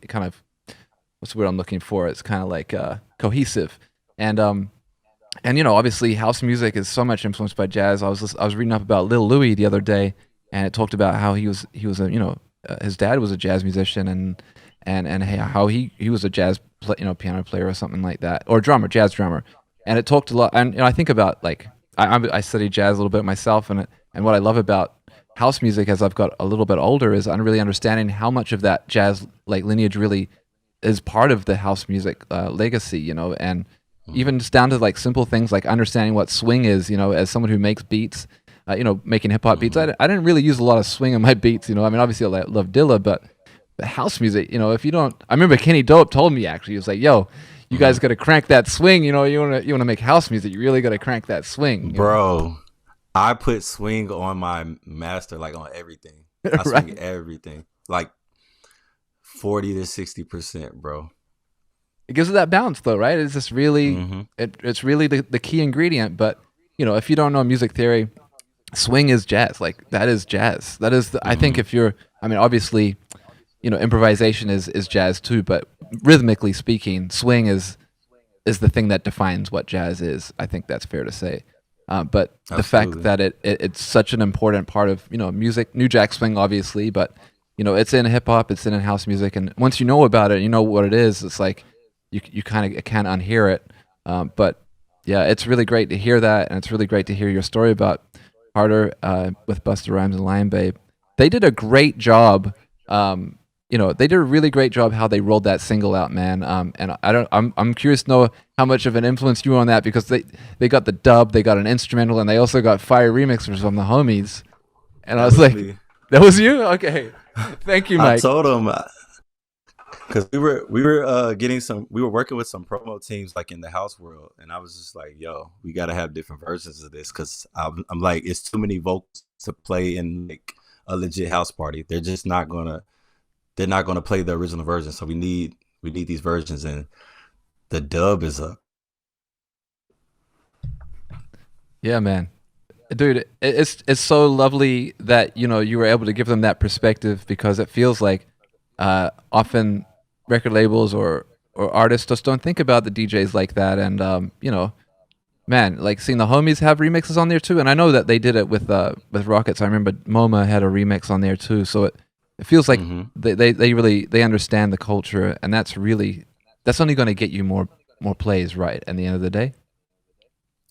kind of what's the word I'm looking for? It's kind of like cohesive, and obviously house music is so much influenced by jazz. I was reading up about Lil Louis the other day, and it talked about how he was a his dad was a jazz musician, and how he was a piano player or something like that, or jazz drummer, and it talked a lot. And I think about like I study jazz a little bit myself, and what I love about house music as I've got a little bit older is I'm really understanding how much of that jazz like lineage really is part of the house music legacy, and even just down to like simple things like understanding what swing is, as someone who makes beats, making hip hop beats. I didn't really use a lot of swing in my beats, I mean, obviously I love Dilla, but the house music, if you don't, I remember Kenny Dope told me actually, he was like, yo, you guys got to crank that swing, you want to make house music, you really got to crank that swing.
Bro, I put swing on my master, like on everything. I swing
Right.
everything, like 40 to 60%, bro.
It gives it that balance though, right? It's just really, it's really the key ingredient. But, if you don't know music theory, swing is jazz. Like that is jazz. That is, I think obviously, improvisation is jazz too, but rhythmically speaking, swing is the thing that defines what jazz is. I think that's fair to say. But the fact
Absolutely.
that it's such an important part of music, New Jack Swing, obviously, but it's in hip hop, it's in house music, and once you know about it, you know what it is. It's like you kind of can't unhear it. But yeah, it's really great to hear that, and it's really great to hear your story about Harder with Busta Rhymes and Lion Babe. They did a great job. They did a really great job how they rolled that single out, man. And I'm curious to know how much of an influence you were on that, because they got the dub, they got an instrumental, and they also got fire remixers from the homies. And I
That
was
was
like,
me.
that was you? Okay. Thank you,
I
Mike.
told him because we were working with some promo teams like in the house world, and I was just like, yo, we got to have different versions of this, because I'm like, it's too many vocals to play in like a legit house party. They're not gonna play the original version, so we need these versions, and the dub is a
Yeah, man. Dude, it's so lovely that you were able to give them that perspective, because it feels like often record labels or artists just don't think about the DJs like that, and man, like seeing the homies have remixes on there too, and I know that they did it with Rockets. I remember MoMA had a remix on there too, so it feels like
hmm
they really they understand the culture, and that's only going to get you more plays, right, at the end of the day.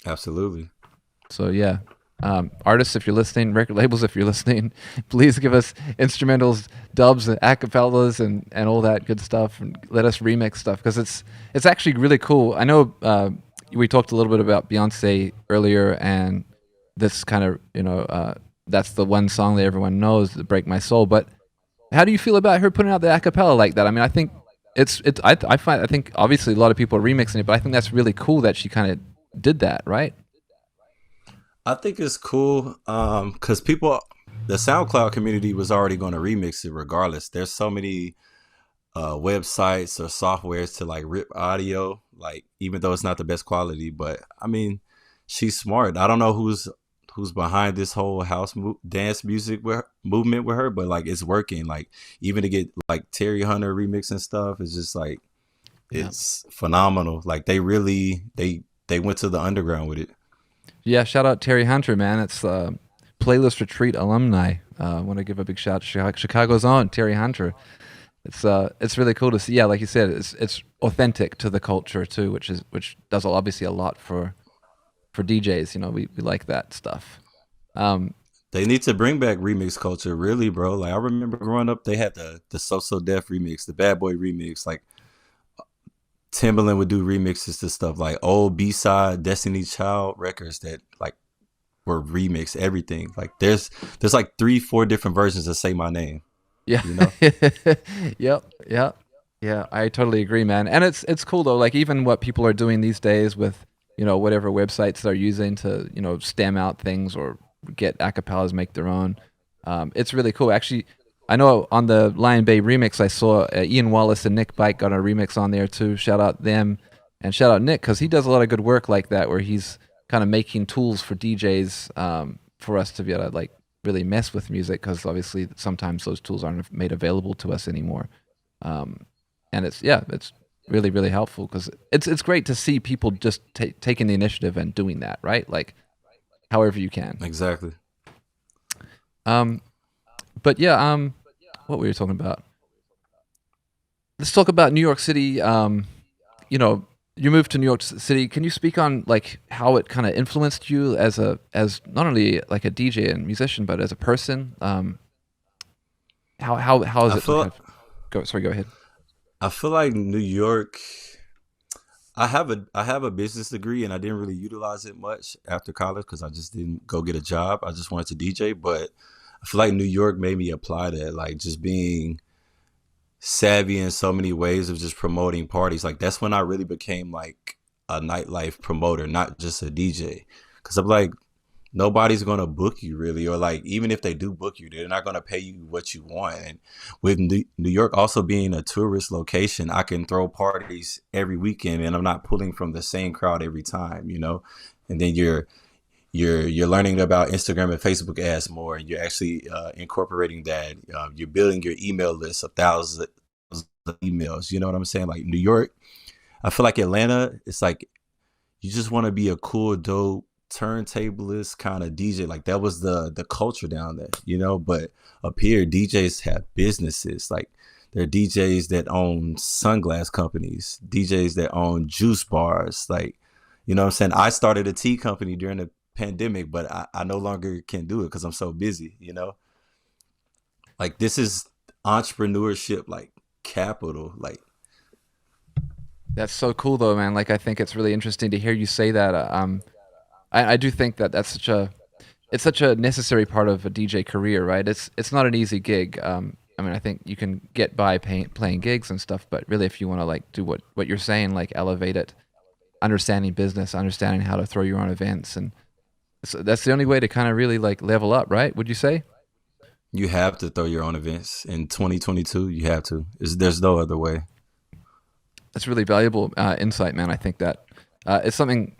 absolutely.
So yeah, artists, if you're listening, record labels, if you're listening, please give us instrumentals, dubs, acapellas, and all that good stuff, and let us remix stuff, because it's actually really cool. I know we talked a little bit about Beyonce earlier, and this kind of that's the one song that everyone knows, that "Break My Soul." But how do you feel about her putting out the acapella like that? I mean, I think I think obviously a lot of people are remixing it, but I think that's really cool that she kind of did that, right?
I think it's cool because the SoundCloud community was already going to remix it regardless. There's so many websites or softwares to like rip audio, like even though it's not the best quality. But I mean, she's smart. I don't know who's behind this whole dance music movement with her, but like it's working. Like even to get like Terry Hunter remixing stuff is just like
Yeah.
it's phenomenal. Like they went to the underground with it.
Yeah, shout out Terry Hunter, man. It's Playlist Retreat alumni. I want to give a big shout to Chicago's own Terry Hunter. It's really cool to see. Yeah, like you said, it's authentic to the culture too, which does obviously a lot for DJs. We like that stuff. Um,
They need to bring back remix culture, really, bro. Like I remember growing up, they had the So Def remix, the Bad Boy remix. Like Timbaland would do remixes to stuff like old B side Destiny Child records that like were remixed. Everything like there's like 3-4 different versions of Say My Name.
yeah.
You know,
Yep. Yeah. Yeah. I totally agree, man. And it's cool though. Like even what people are doing these days with whatever websites they're using to stem out things or get acapellas, make their own. It's really cool. Actually, I know on the Lion Bay remix, I saw Ian Wallace and Nick Bike got a remix on there too. Shout out them, and shout out Nick, because he does a lot of good work like that, where he's kind of making tools for DJs, for us to be able to like really mess with music, because obviously sometimes those tools aren't made available to us anymore. Um, and it's really really helpful, because it's great to see people just taking the initiative and doing that, right? Like however you can.
exactly.
Um, but yeah, what were you talking about? Let's talk about New York City. You moved to New York City. Can you speak on like how it kind of influenced you as not only like a DJ and musician, but as a person? How is
I
it kind
feel
of go? Sorry, go ahead.
I feel like New York. I have a business degree and I didn't really utilize it much after college because I just didn't go get a job. I just wanted to DJ, but I feel like New York made me apply that, like just being savvy in so many ways of just promoting parties. Like that's when I really became like a nightlife promoter, not just a DJ. Because I'm like, nobody's gonna book you really, or like even if they do book you, they're not gonna pay you what you want. And with New York also being a tourist location, I can throw parties every weekend, and I'm not pulling from the same crowd every time, you know. And then you're learning about Instagram and Facebook ads more, and you're actually incorporating that. You're building your email list of thousands of emails. You know what I'm saying? Like New York, I feel like Atlanta, it's like you just want to be a cool, dope turntablist kind of DJ. Like that was the culture down there, you know. But up here, DJs have businesses. Like there are DJs that own sunglass companies, DJs that own juice bars. Like, you know what I'm saying? I started a tea company during the pandemic, but I no longer can do it because I'm so busy, you know. Like this is entrepreneurship, like capital. Like
That's so cool though, man. Like I think it's really interesting to hear you say that. I do think that it's such a necessary part of a DJ career, right? It's not an easy gig. I mean, I think you can get by playing gigs and stuff, but really, if you want to like do what you're saying, like elevate it, understanding business, understanding how to throw your own events, and so that's the only way to kind of really like level up, right? Would you say?
you have to throw your own events in 2022. You have to. There's no other way.
That's really valuable insight, man. I think that it's something,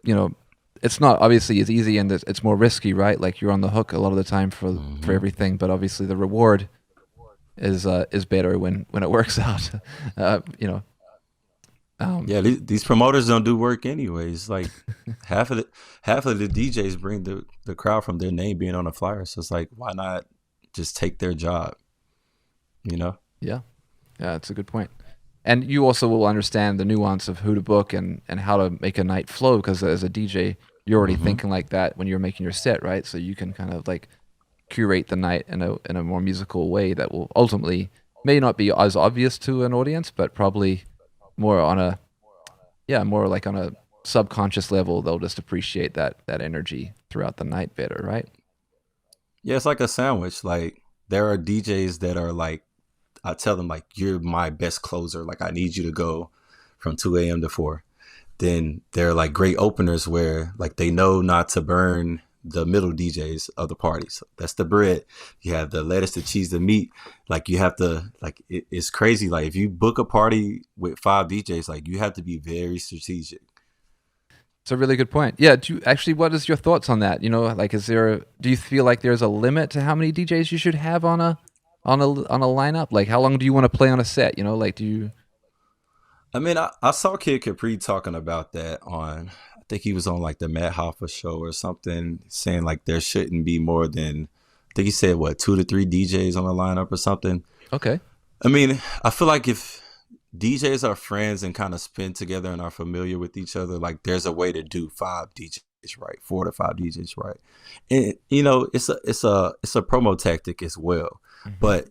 you know, it's not obviously as easy and it's more risky, right? Like you're on the hook a lot of the time for everything, but obviously the reward is better when it works out. You know.
Yeah, these promoters don't do work anyways. Like half of the DJs bring the crowd from their name being on a flyer. So it's like, why not just take their job? You know?
Yeah, that's a good point. And you also will understand the nuance of who to book and how to make a night flow, because as a DJ, you're already thinking like that when you're making your set, right? So you can kind of like curate the night in a more musical way that will ultimately may not be as obvious to an audience, but probably more on a subconscious level. They'll just appreciate that energy throughout the night better, right?
Yeah, it's like a sandwich. Like there are DJs that are like, I tell them like, you're my best closer. Like I need you to go from 2 a.m. to 4. Then there are like great openers where like they know not to burn the middle DJs of the party. So that's the bread. You have the lettuce, the cheese, the meat. Like you have to, like it's crazy. Like if you book a party with 5 DJs, like you have to be very strategic.
It's a really good point. Yeah. What is your thoughts on that? You know, like, do you feel like there's a limit to how many DJs you should have on a lineup? Like how long do you want to play on a set? You know, like do you?
I mean, I saw Kid Capri talking about that on, I think he was on like the Matt Hoffa show or something, saying like there shouldn't be more than, I think he said 2 to 3 DJs on the lineup or something.
Okay.
I mean, I feel like if DJs are friends and kind of spin together and are familiar with each other, like there's a way to do 5 DJs right, 4 to 5 DJs right. And you know, it's a promo tactic as well. Mm-hmm. But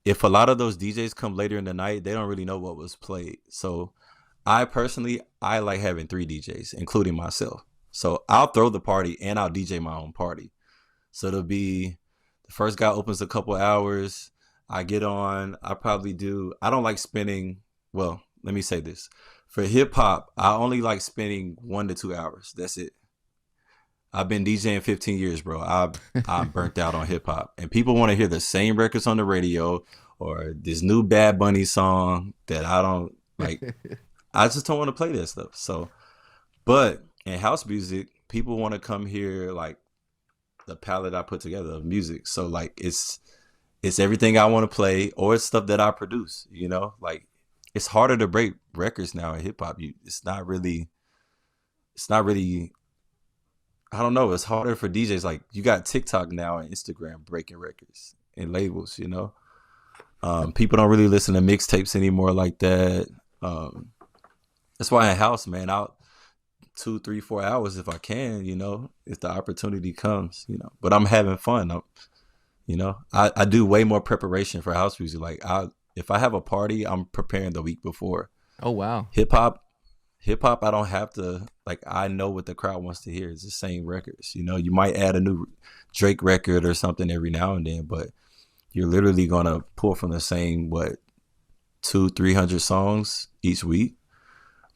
if a lot of those DJs come later in the night, they don't really know what was played. So I personally like having 3 DJs, including myself. So I'll throw the party and I'll DJ my own party. So it'll be the first guy opens a couple hours. I get on. I don't like spending. Well, let me say this. For hip hop, I only like spending 1 to 2 hours. That's it. I've been DJing 15 years, bro. I'm burnt out on hip hop, and people want to hear the same records on the radio or this new Bad Bunny song that I don't like. I just don't want to play that stuff. So, but in house music, people want to come hear like the palette I put together of music. So like it's everything I want to play, or it's stuff that I produce. You know, like it's harder to break records now in hip hop. It's not really. I don't know. It's harder for DJs. Like you got TikTok now and Instagram breaking records and labels, you know. People don't really listen to mixtapes anymore like that. That's why in house, man, out 2, 3, 4 hours if I can, you know, if the opportunity comes, you know. But I'm having fun. I do way more preparation for house music. Like if I have a party, I'm preparing the week before.
Oh wow.
Hip hop, I don't have to, like, I know what the crowd wants to hear. It's the same records. You know, you might add a new Drake record or something every now and then, but you're literally going to pull from the same, 200-300 songs each week.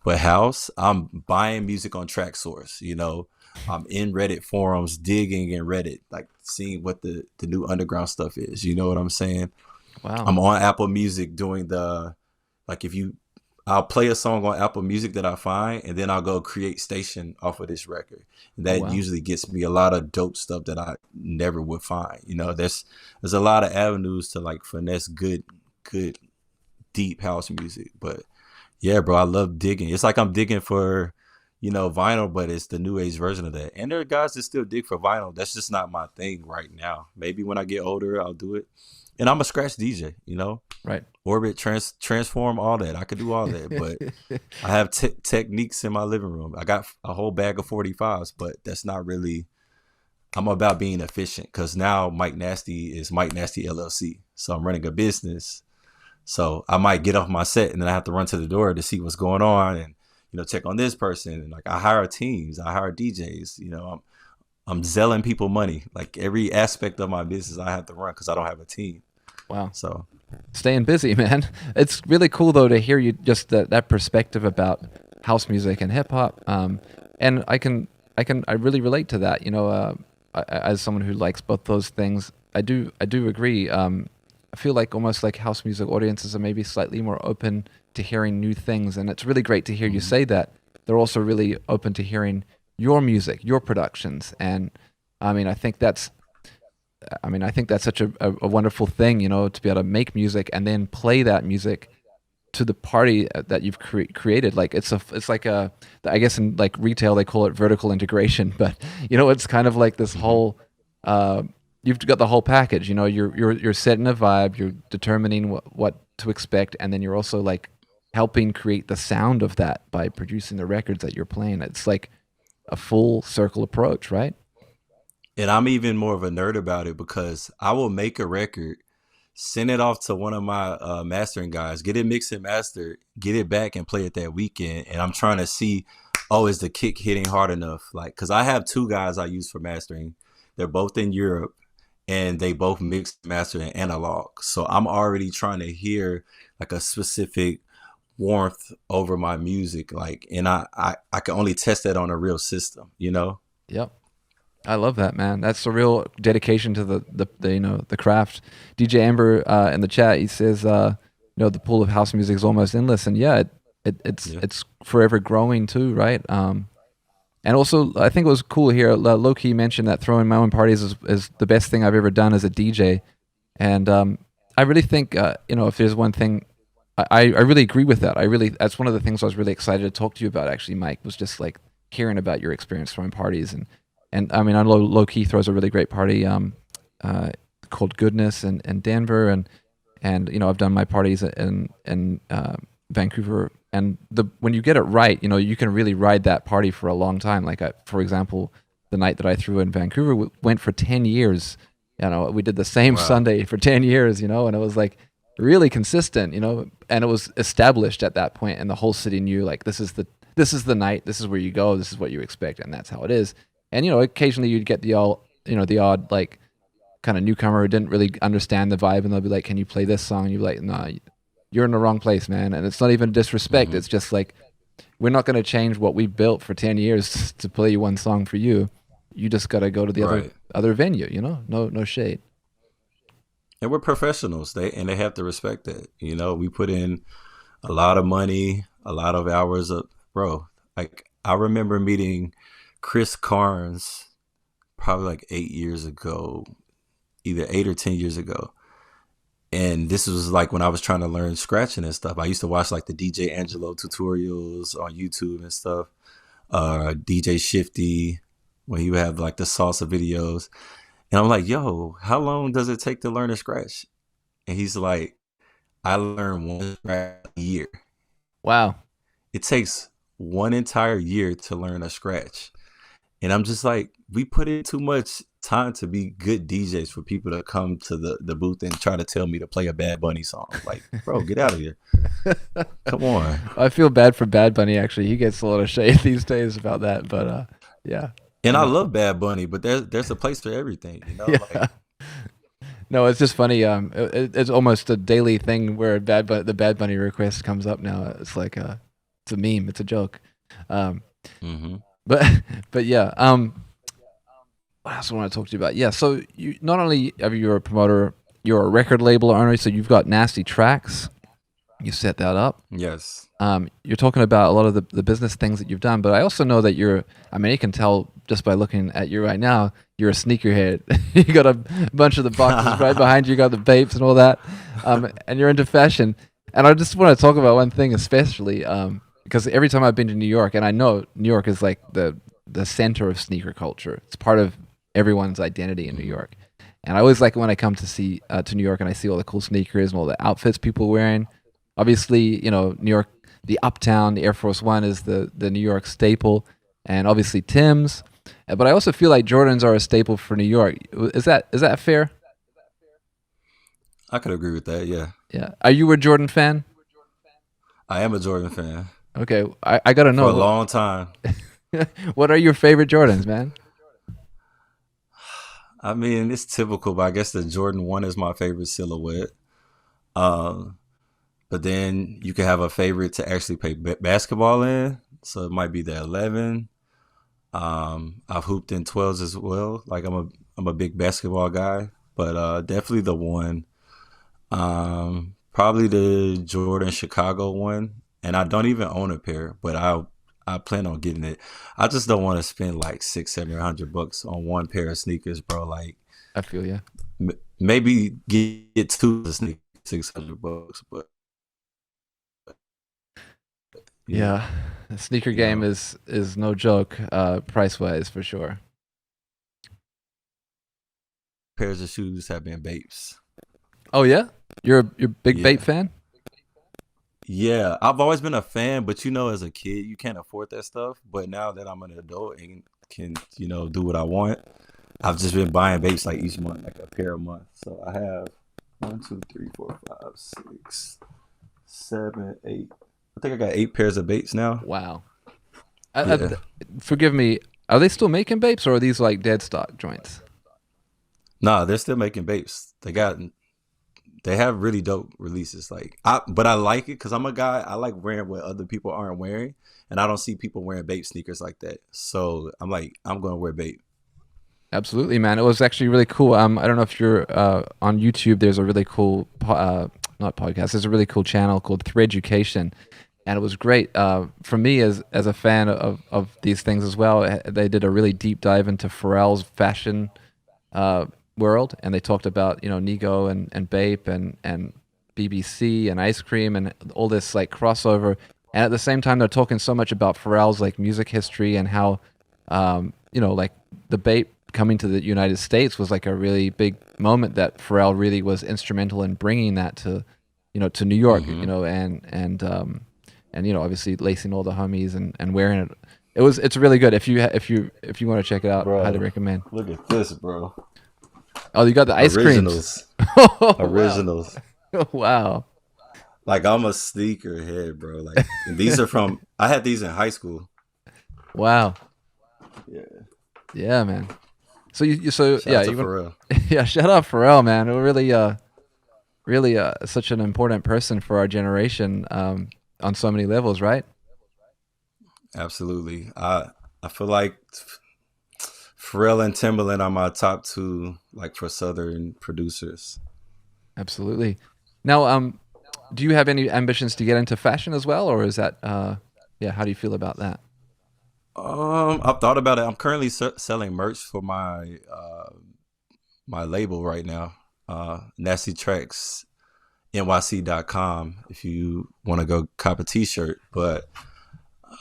But house, I'm buying music on Track Source, you know. I'm in Reddit forums, digging in Reddit, like seeing what the new underground stuff is. You know what I'm saying?
Wow.
I'm on Apple Music doing I'll play a song on Apple Music that I find, and then I'll go create station off of this record. And that usually gets me a lot of dope stuff that I never would find. You know, there's a lot of avenues to like finesse good, deep house music. But yeah, bro, I love digging. It's like I'm digging for, vinyl, but it's the new age version of that. And there are guys that still dig for vinyl. That's just not my thing right now. Maybe when I get older, I'll do it. And I'm a scratch DJ,
Right.
Orbit, transform, all that. I could do all that, but I have techniques in my living room. I got a whole bag of 45s, but that's not really. I'm about being efficient because now Mike Nasty is Mike Nasty LLC. So I'm running a business. So I might get off my set and then I have to run to the door to see what's going on and check on this person. And like I hire teams, I hire DJs. I'm selling people money. Like every aspect of my business, I have to run because I don't have a team.
Wow.
So
staying busy, man. It's really cool though to hear you just that perspective about house music and hip hop. And I really relate to that. As someone who likes both those things, I do agree. I feel like almost like house music audiences are maybe slightly more open to hearing new things, and it's really great to hear you say that. They're also really open to hearing your music, your productions, and I think that's such a wonderful thing, to be able to make music and then play that music to the party that you've created. Like it's like I guess in like retail they call it vertical integration, but it's kind of like this whole you've got the whole package. You're setting a vibe, you're determining what to expect, and then you're also like helping create the sound of that by producing the records that you're playing. It's like a full circle approach, right?
And I'm even more of a nerd about it because I will make a record, send it off to one of my mastering guys, get it mixed and mastered, get it back and play it that weekend. And I'm trying to see, is the kick hitting hard enough? Like, because I have two guys I use for mastering. They're both in Europe and they both mix, master, and analog. So I'm already trying to hear like a specific warmth over my music. Like, and I can only test that on a real system,
Yep. I love that, man. That's a real dedication to the craft. DJ Amber in the chat, he says, the pool of house music is almost endless, and it's forever growing too, right? And also, I think it was cool here. Low-key mentioned that throwing my own parties is the best thing I've ever done as a DJ, and I really think if there's one thing, I really agree with that. That's one of the things I was really excited to talk to you about. Actually, Mike, was just like hearing about your experience throwing parties and I mean, I know Low Key throws a really great party called Goodness in Denver, and I've done my parties in Vancouver, and when you get it right, you can really ride that party for a long time. Like for example, the night that I threw in Vancouver went for 10 years. We did the same Sunday for 10 years, and it was like really consistent, and it was established at that point, and the whole city knew like this is the night, this is where you go, this is what you expect, and that's how it is. And occasionally you'd get the odd like kind of newcomer who didn't really understand the vibe, and they'll be like, "Can you play this song?" And you're like, "Nah, you're in the wrong place, man." And it's not even disrespect. Mm-hmm. It's just like we're not going to change what we built for 10 years to play one song for you. You just got to go to the other venue. No shade.
And we're professionals. They have to respect that. We put in a lot of money, a lot of hours of bro. Like I remember meeting Chris Carnes probably like 8 years ago, either 8 or 10 years ago. And this was like when I was trying to learn scratching and stuff. I used to watch like the DJ Angelo tutorials on YouTube and stuff. DJ Shifty, when he would have like the salsa videos. And I'm like, yo, how long does it take to learn a scratch? And he's like, I learned one scratch a year.
Wow.
It takes one entire year to learn a scratch. And I'm just like, we put in too much time to be good DJs for people to come to the booth and try to tell me to play a Bad Bunny song. Like, bro, get out of here. Come on.
I feel bad for Bad Bunny, actually. He gets a lot of shade these days about that, but yeah.
And I love Bad Bunny, but there's a place for everything,
Yeah. Like, no, it's just funny. It's almost a daily thing where the Bad Bunny request comes up now. It's like it's a meme. It's a joke.
Mm-hmm.
But yeah. What else I want to talk to you about? Yeah. So you not only are you a promoter, you're a record label owner. So you've got Nasty Tracks. You set that up.
Yes.
You're talking about a lot of the business things that you've done, but I also know that you can tell just by looking at you right now, you're a sneakerhead. You got a bunch of the boxes right behind you, you got the vapes and all that, and you're into fashion. And I just want to talk about one thing especially. because every time I've been to New York, and I know New York is like the center of sneaker culture. It's part of everyone's identity in New York. And I always like it when I come to see to New York and I see all the cool sneakers and all the outfits people are wearing. Obviously, New York, the Uptown, the Air Force One is the New York staple, and obviously Tim's. But I also feel like Jordans are a staple for New York. Is that fair?
I could agree with that. Yeah,
Yeah. Are you a Jordan fan?
I am a Jordan fan
Okay, I gotta
for a
know.
long time.
What are your favorite Jordans, man?
I mean, it's typical, but I guess the Jordan 1 is my favorite silhouette. Um, but then you can have a favorite to actually play basketball in. So it might be the 11. I've hooped in 12s as well. Like I'm a big basketball guy, but definitely the 1. Probably the Jordan Chicago 1. And I don't even own a pair, but I plan on getting it. I just don't want to spend like 600-700 bucks on one pair of sneakers, bro. Like
I feel you.
maybe get two of the sneakers, 600 bucks, but yeah,
Yeah, the sneaker
you
game
know,
is no joke, price wise for sure.
pairs of shoes have been Bapes.
Oh yeah, you're a big Bape
Yeah.
fan?
Yeah, I've always been a fan, but as a kid, you can't afford that stuff. But now that I'm an adult and can, do what I want, I've just been buying Bapes like each month, like a pair a month. So I have 1, 2, 3, 4, 5, 6, 7, 8. I think I got 8 pairs of Bapes now.
Wow.
Yeah.
Forgive me. Are they still making Bapes, or are these like dead stock joints?
Nah, they're still making Bapes. They have really dope releases. But I like it because I'm a guy. I like wearing what other people aren't wearing, and I don't see people wearing Bape sneakers like that. So I'm like, I'm gonna wear Bape.
Absolutely, man. It was actually really cool. I don't know if you're on YouTube. There's a really cool, not podcast. There's a really cool channel called Thread Education, and it was great for me as a fan of these things as well. They did a really deep dive into Pharrell's fashion uh, world, and they talked about Nigo and Bape and BBC and ice cream and all this like crossover. And at the same time, they're talking so much about Pharrell's like music history and how like the Bape coming to the United States was like a really big moment that Pharrell really was instrumental in bringing that to New York,
Hmm.
and obviously lacing all the homies and wearing it. It's really good. If you want to check it out, highly
Bro,
recommend.
look at this, bro.
Oh, you got the ice creams.
Originals,
Oh, wow.
originals.
Wow.
Like I'm a sneaker head, bro. Like, and these are from. I had these in high school.
Wow.
Yeah.
Yeah, man. So so
Shout
yeah,
out to Pharrell.
yeah, shout out Pharrell, man. Really such an important person for our generation on so many levels, right?
Absolutely. I feel like Pharrell and Timbaland are my top two, like for Southern producers.
Absolutely. Now, do you have any ambitions to get into fashion as well, or is that yeah, how do you feel about that?
I've thought about it. I'm currently selling merch for my label right now, Nasty Tracks NYC.com. If you want to go cop a T-shirt, but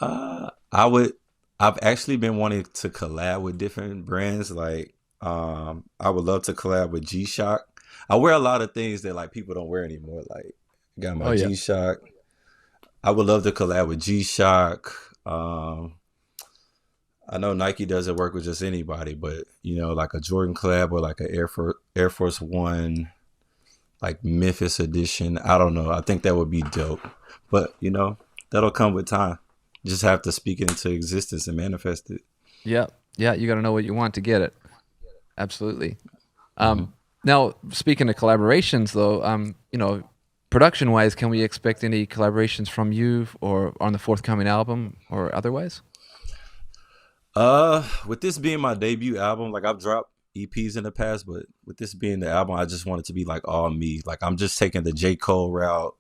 I would. I've actually been wanting to collab with different brands. Like, I would love to collab with G-Shock. I wear a lot of things that like people don't wear anymore. Like, I got
Oh
my
yeah,
G-Shock. I would love to collab with G-Shock. I know Nike doesn't work with just anybody, but like a Jordan collab or like a Air Force One, like Memphis edition. I don't know. I think that would be dope. But that'll come with time. Just have to speak it into existence and manifest it.
yeah, yeah. You got to know what you want to get it. Absolutely.
Hmm.
Now, speaking of collaborations, though, production-wise, can we expect any collaborations from you or on the forthcoming album or otherwise?
With this being my debut album, like I've dropped EPs in the past, but with this being the album, I just want it to be like all me. Like I'm just taking the J. Cole route,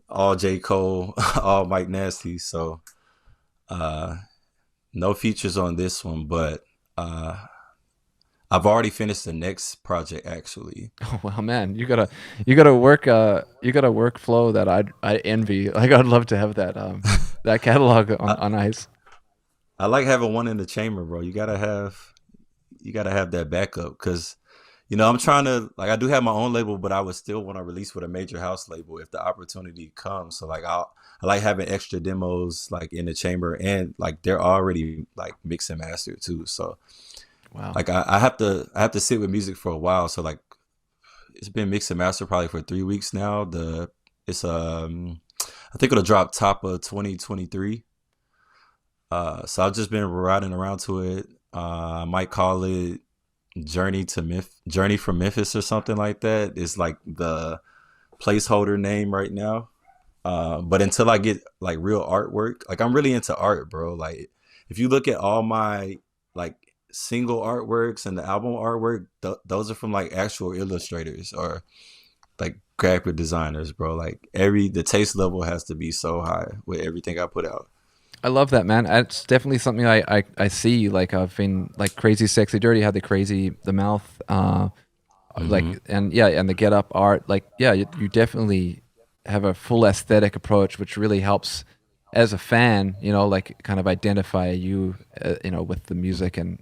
all J. Cole, all Mike Nasty. So uh no features on this one, but I've already finished the next project actually.
Oh well, man, you got a workflow that I envy. Like I'd love to have that catalog
I,
on ice.
I like having one in the chamber, bro. You gotta have that backup because I'm trying to like I do have my own label, but I would still want to release with a major house label if the opportunity comes. So like I like having extra demos like in the chamber and like they're already like mixed and mastered too. So
Wow.
like I have to sit with music for a while. So like it's been mixed and mastered probably for 3 weeks now. It's I think it'll drop top of 2023. So I've just been riding around to it. I might call it Journey from Memphis or something like that. It's like the placeholder name right now. But until I get like real artwork, like I'm really into art, bro. Like if you look at all my like single artworks and the album artwork, those are from like actual illustrators or like graphic designers, bro. Like the taste level has to be so high with everything I put out.
I love that, man. It's definitely something I see. Like I've been like Crazy Sexy Dirty had the mouth, like
Hmm.
and yeah, and the get up art. Like yeah, you definitely have a full aesthetic approach, which really helps as a fan. Like kind of identify you, with the music and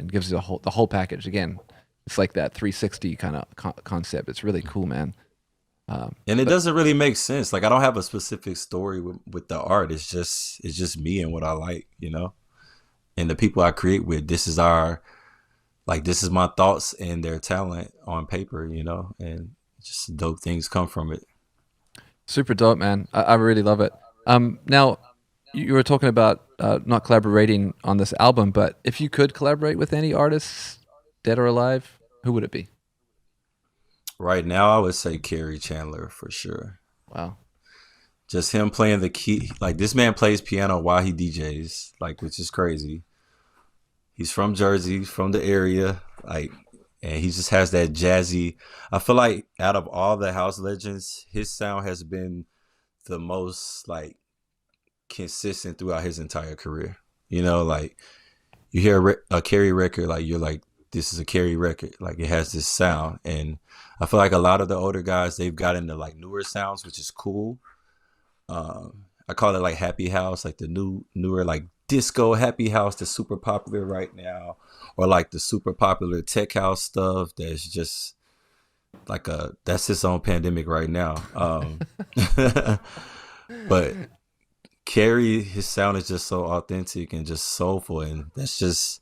gives you the whole package. Again, it's like that 360 kind of concept. It's really cool, man.
And it
But
doesn't really make sense. Like I don't have a specific story with the art. It's just me and what I like. And the people I create with. This is my thoughts and their talent on paper. And just dope things come from it.
super dope, man. I really love it. Now you were talking about not collaborating on this album, but if you could collaborate with any artists, dead or alive, who would it be?
Right now, I would say Kerry Chandler for sure.
Wow.
Just him playing the key. Like this man plays piano while he DJs, like which is crazy. He's from Jersey, from the area, like, and he just has that jazzy. I feel like out of all the house legends, his sound has been the most like consistent throughout his entire career. Like you hear a Kerry record, like you're like, this is a Kerry record. Like it has this sound, and I feel like a lot of the older guys they've got into like newer sounds, which is cool. I call it like happy house, like the newer like disco happy house that's super popular right now, or like the super popular tech house stuff that's just like that's its own pandemic right now. But Carrie, his sound is just so authentic and just soulful, and that's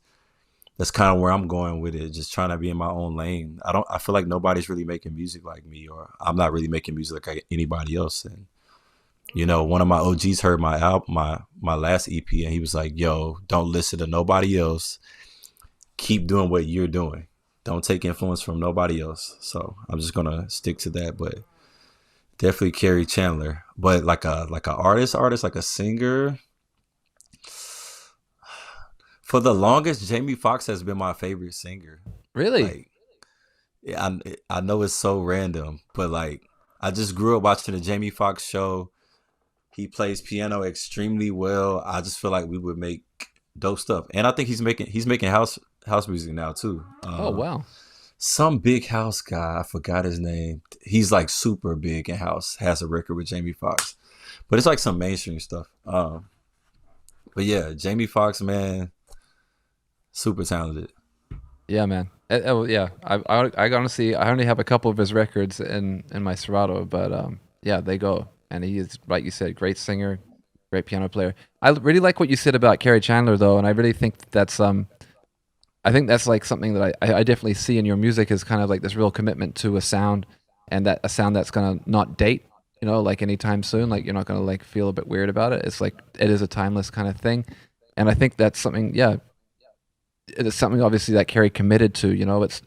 kind of where I'm going with it. Just trying to be in my own lane. I feel like nobody's really making music like me, or I'm not really making music like anybody else. And one of my OGs heard my album, my last EP, and he was like, "Yo, don't listen to nobody else. Keep doing what you're doing. Don't take influence from nobody else." So I'm just gonna stick to that. But definitely Kerry Chandler. But like a artist, like a singer. For the longest, Jamie Foxx has been my favorite singer.
Really?
Like, yeah, I know it's so random, but like I just grew up watching the Jamie Foxx show. He plays piano extremely well. I just feel like we would make dope stuff, and I think he's making house music now too.
Oh wow.
Some big house guy, I forgot his name. He's like super big in house. Has a record with Jamie Foxx, but it's like some mainstream stuff. But yeah, Jamie Foxx, man, super talented.
Yeah, man. Oh, yeah. I honestly I only have a couple of his records in my Serato, but yeah, they go. And he is, like you said, great singer, great piano player. I really like what you said about Kerry Chandler though, and I really think that's I think that's like something that I definitely see in your music is kind of like this real commitment to a sound, and that a sound that's gonna not date, like anytime soon. Like you're not gonna like feel a bit weird about it. It's like it is a timeless kind of thing, and I think that's something. Yeah, it's something obviously that Kerry committed to. It's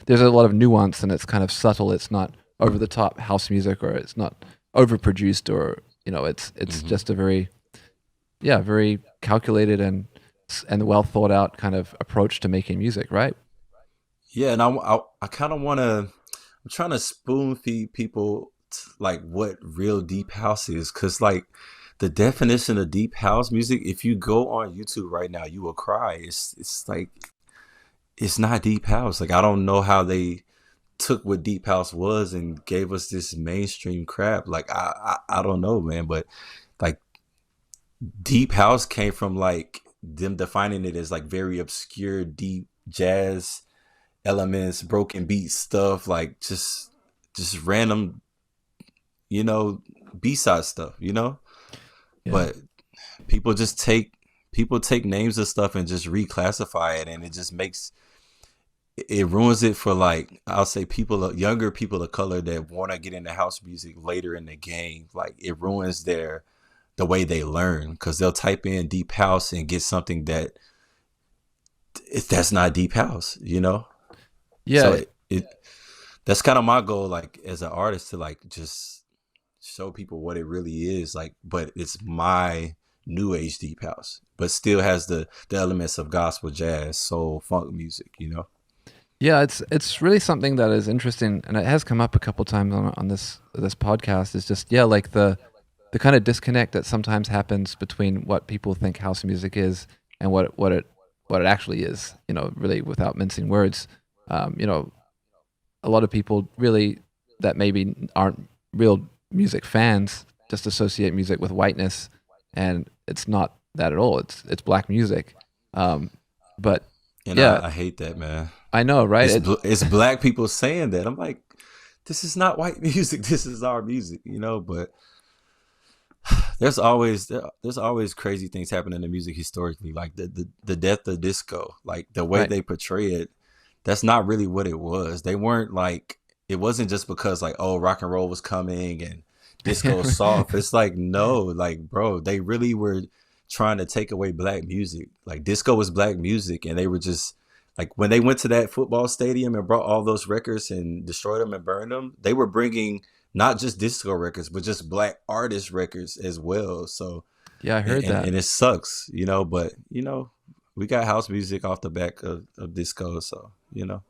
there's a lot of nuance and it's kind of subtle. It's not over the top house music, or it's not overproduced, or it's
Hmm.
just a very calculated and well thought out kind of approach to making music, right?
Yeah, and I kind of want to. I'm trying to spoon feed people like what real deep house is, because like the definition of deep house music, if you go on YouTube right now, you will cry. It's like it's not deep house. Like I don't know how they took what deep house was and gave us this mainstream crap. Like I don't know, man. But like deep house came from like them defining it as like very obscure deep jazz elements, broken beat stuff, like just random, you know, B-side stuff, you know.
Yeah.
But people just take names of stuff and just reclassify it, and it just makes it ruins it for like I'll say younger people of color that want to get into house music later in the game. Like it ruins the way they learn because they'll type in deep house and get something that's not deep house, you know.
Yeah.
So that's kind of my goal, like as an artist, to like just show people what it really is, like, but it's my new age deep house, but still has the elements of gospel, jazz, soul, funk music, you know.
Yeah, it's really something that is interesting, and it has come up a couple times on this podcast. Is just like the kind of disconnect that sometimes happens between what people think house music is and what it actually is. You know, really without mincing words. You know, a lot of people really that maybe aren't real music fans just associate music with whiteness, and it's not that at all. It's black music. But
And
yeah,
I hate that, man.
I know, right?
It's black people saying that. I'm like, this is not white music. This is our music, you know. But there's always crazy things happening in music historically, like the death of disco, like the way
Right.
they portray it. That's not really what it was. They weren't like, it wasn't just because like, oh, rock and roll was coming and disco was soft. It's like, no, like, bro, they really were trying to take away black music. Like disco was black music, and they were just like, when they went to that football stadium and brought all those records and destroyed them and burned them, they were bringing not just disco records, but just black artist records as well. So
Yeah, I heard that.
and it sucks, you know, but you know, we got house music off the back of disco, so you know.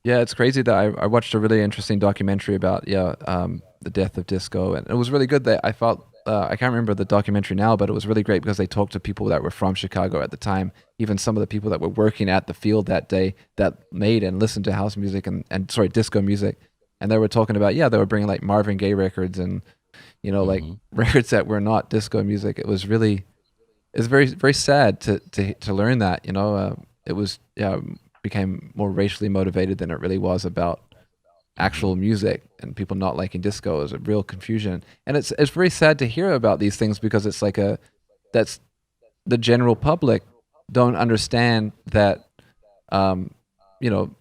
Yeah, it's crazy that I watched a really interesting documentary about the death of disco, and it was really good. That I felt I can't remember the documentary now, but it was really great because they talked to people that were from Chicago at the time, even some of the people that were working at the field that day that made and listened to house music and sorry, disco music, and they were talking about they were bringing like Marvin Gaye records and like records that were not disco music. It was really it's very very sad to learn that it was became more racially motivated than it really was about actual music, and people not liking disco is a real confusion. And it's very sad to hear about these things because it's like that's the general public don't understand that you know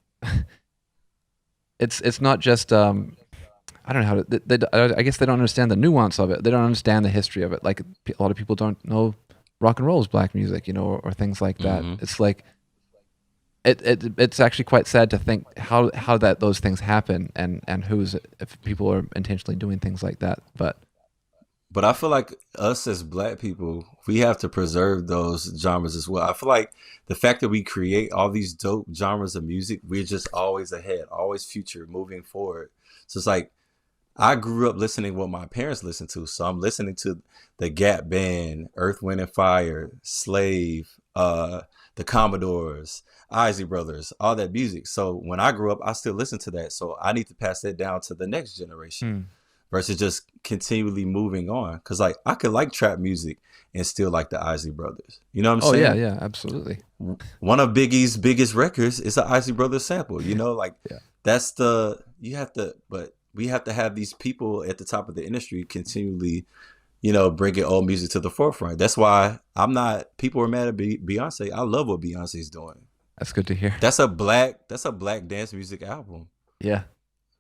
it's not just I don't know how to I guess they don't understand the nuance of it. They don't understand the history of it. Like a lot of people don't know rock and roll is black music, or things like that. It's like it's actually quite sad to think how those things happen and if people are intentionally doing things like that.
But I feel like us as black people, we have to preserve those genres as well. I feel like the fact that we create all these dope genres of music, we're just always ahead, always future, moving forward. So it's like, I grew up listening to what my parents listened to. So I'm listening to the Gap Band, Earth, Wind and Fire, Slave, the Commodores, Isley Brothers, all that music. So when I grew up, I still listen to that. So I need to pass that down to the next generation versus just continually moving on. Because like I could like trap music and still like the Isley Brothers. You know what I'm saying?
Yeah, absolutely.
One of Biggie's biggest records is an Isley Brothers sample. Like that's but we have to have these people at the top of the industry continually, bringing old music to the forefront. That's why people are mad at Beyonce. I love what Beyonce's doing.
That's good to hear.
That's a black dance music album.
Yeah.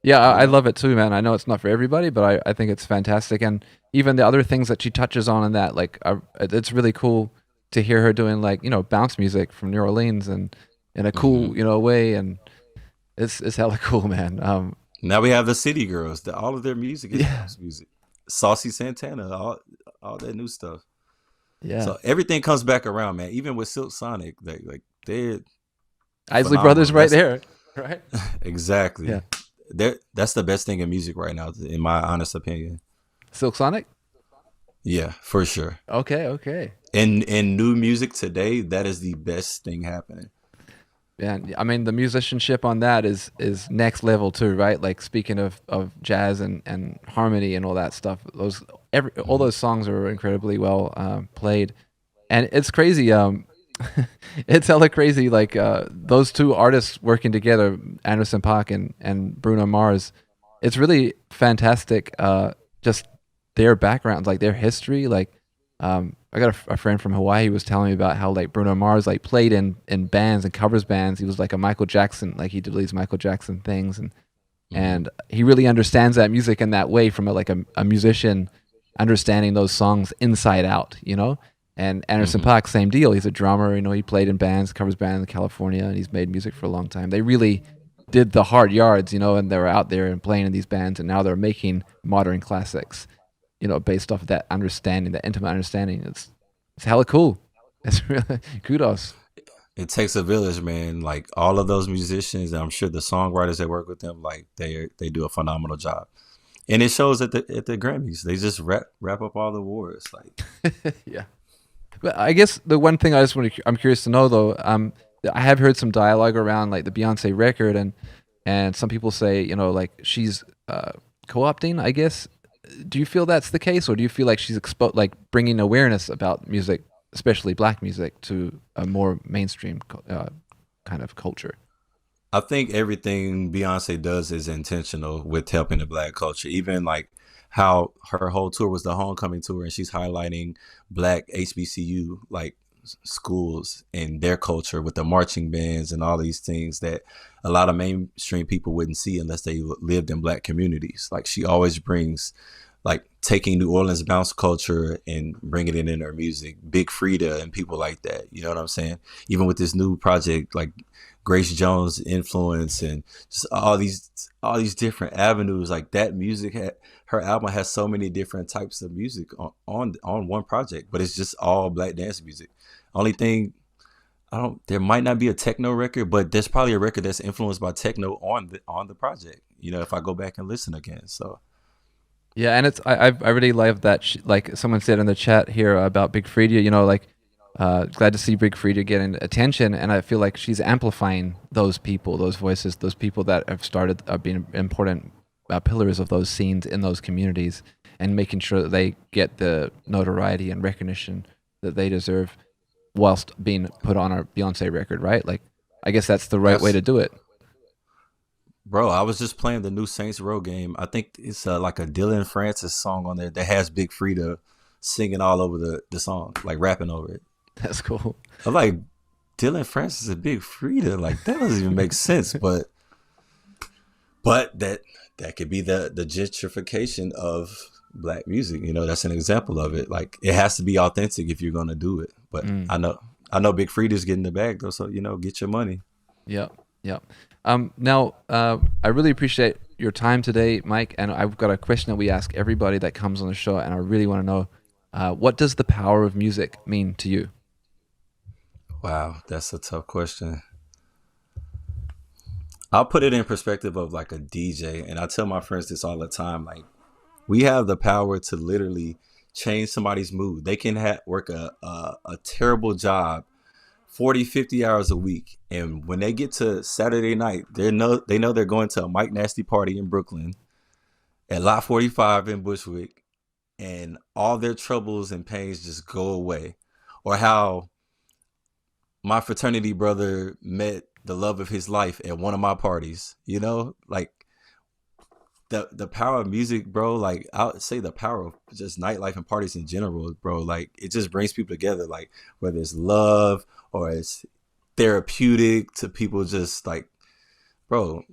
Yeah, I love it too, man. I know it's not for everybody, but I think it's fantastic. And even the other things that she touches on in that, like, it's really cool to hear her doing, like, bounce music from New Orleans and in a cool, way. And it's hella cool, man.
Now we have the City Girls. All of their music is house music. Saucy Santana, all that new stuff.
Yeah.
So everything comes back around, man. Even with Silk Sonic, they're
Isley Brothers right there, right?
Exactly.
Yeah.
That's the best thing in music right now, in my honest opinion.
Silk Sonic?
Yeah, for sure.
Okay.
In new music today, that is the best thing happening.
Yeah, I mean the musicianship on that is next level too, right? Like speaking of jazz and harmony and all that stuff, all
Hmm.
those songs are incredibly well played, and it's crazy. It's hella crazy. Like those two artists working together, Anderson .Paak and Bruno Mars. It's really fantastic. Just their backgrounds, like their history. Like I got a friend from Hawaii who was telling me about how like Bruno Mars like played in bands and covers bands. He was like a Michael Jackson, like he did these Michael Jackson things,
Hmm.
and he really understands that music in that way from a musician understanding those songs inside out, you know. And Anderson
Hmm.
.Paak, same deal. He's a drummer, you know. He played in bands, covers bands in California, and he's made music for a long time. They really did the hard yards, you know, and they were out there and playing in these bands, and now they're making modern classics, you know, based off of that understanding, that intimate understanding. It's hella cool. It's really kudos.
It takes a village, man. Like all of those musicians, and I'm sure the songwriters that work with them, like they do a phenomenal job. And it shows at the Grammys. They just wrap up all the awards. Like,
Yeah. But I guess the one thing I'm curious to know though, I have heard some dialogue around like the Beyonce record, and some people say, you know, like she's co-opting, I guess. Do you feel that's the case, or do you feel like she's like bringing awareness about music, especially black music, to a more mainstream kind of culture?
I think everything Beyonce does is intentional with helping the black culture. Even like how her whole tour was the homecoming tour, and she's highlighting black HBCU like schools and their culture with the marching bands and all these things that a lot of mainstream people wouldn't see unless they lived in black communities. Like she always brings like taking New Orleans bounce culture and bringing it in her music, Big Frida and people like that. You know what I'm saying? Even with this new project, like Grace Jones influence and just all these different avenues, like that music her album has so many different types of music on one project, but it's just all black dance music. Only thing I don't there might not be a techno record, but there's probably a record that's influenced by techno on the project. You know, if I go back and listen again. So
Yeah, and I really love that. Like someone said in the chat here about Big Freedia, you know, like glad to see Big Freedia getting attention, and I feel like she's amplifying those people, those voices, those people that have started being important pillars of those scenes in those communities, and making sure that they get the notoriety and recognition that they deserve, whilst being put on our Beyonce record, right? Like, I guess that's the right way
that's
to do it.
bro. I was just playing the new Saints Row game. I think it's like a Dylan Francis song on there that has Big Frida singing all over the song, like rapping over it.
That's cool.
I'm like, Dylan Francis and Big Frida, like that doesn't even make sense. But that could be the gentrification of black music. You know, that's an example of it. Like it has to be authentic if you're gonna do it. But
Mm.
I know Big Frida's getting the bag though, so you know, get your money.
Yep, yep. Now, I really appreciate your time today, Mike. And I've got a question that we ask everybody that comes on the show, and I really want to know, what does the power of music mean to you?
Wow, that's a tough question. I'll put it in perspective of like a DJ, and I tell my friends this all the time. Like we have the power to literally change somebody's mood. They can work a terrible job 40, 50 hours a week. And when they get to Saturday night, they know they're going to a Mike Nasty party in Brooklyn at Lot 45 in Bushwick, and all their troubles and pains just go away. Or how my fraternity brother met the love of his life at one of my parties, you know? Like the power of music, bro. Like I would say the power of just nightlife and parties in general, bro. Like it just brings people together. Like whether it's love or it's therapeutic to people, just like, bro.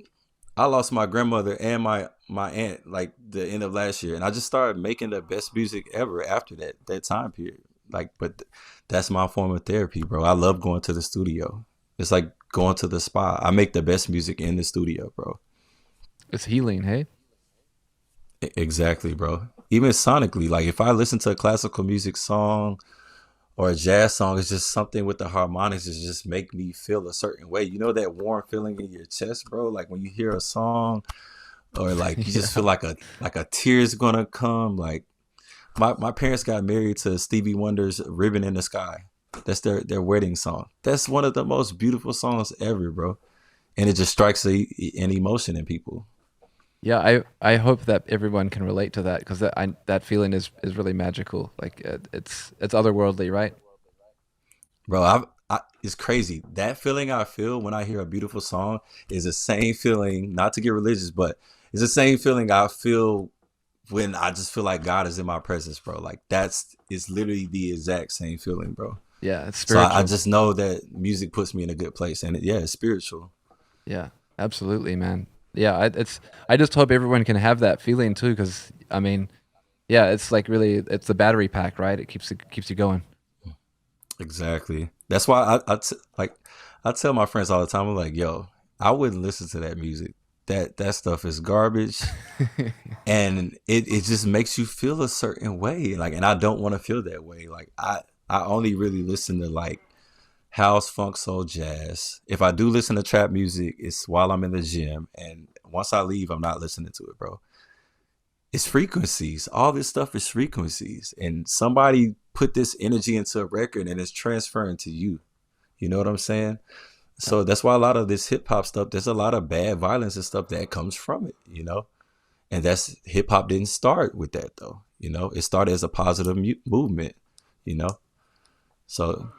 I lost my grandmother and my aunt like the end of last year, and I just started making the best music ever after that time period. Like, but that's my form of therapy, bro. I love going to the studio. It's like going to the spa. I make the best music in the studio, bro.
It's healing, hey?
Exactly, bro. Even sonically, like if I listen to a classical music song or a jazz song, it's just something with the harmonics that just make me feel a certain way. You know that warm feeling in your chest, bro? Like when you hear a song or like you just
Yeah.
feel like a tear's gonna come. Like my parents got married to Stevie Wonder's Ribbon in the Sky. That's their wedding song. That's one of the most beautiful songs ever, bro. And it just strikes an emotion in people.
Yeah, I hope that everyone can relate to that because that feeling is really magical. Like it's otherworldly, right?
Bro, it's crazy. That feeling I feel when I hear a beautiful song is the same feeling, not to get religious, but it's the same feeling I feel when I just feel like God is in my presence, bro. Like it's literally the exact same feeling, bro.
Yeah, it's
So I
spiritual.
just know that music puts me in a good place, and it's spiritual.
Yeah, absolutely, man. Yeah, I just hope everyone can have that feeling too, because I mean, yeah, it's like really it's the battery pack, right? It keeps you going.
Exactly. That's why I tell my friends all the time. I'm like, yo, I wouldn't listen to that music. That stuff is garbage, and it just makes you feel a certain way. Like, and I don't want to feel that way. Like, I only really listen to like house, funk, soul, jazz. If I do listen to trap music, it's while I'm in the gym, and once I leave, I'm not listening to it, bro. It's frequencies. All this stuff is frequencies, and somebody put this energy into a record, and it's transferring to you. You know what I'm saying? So that's why a lot of this hip hop stuff, there's a lot of bad violence and stuff that comes from it, And that's hip hop didn't start with that though, It started as a positive movement, you know. So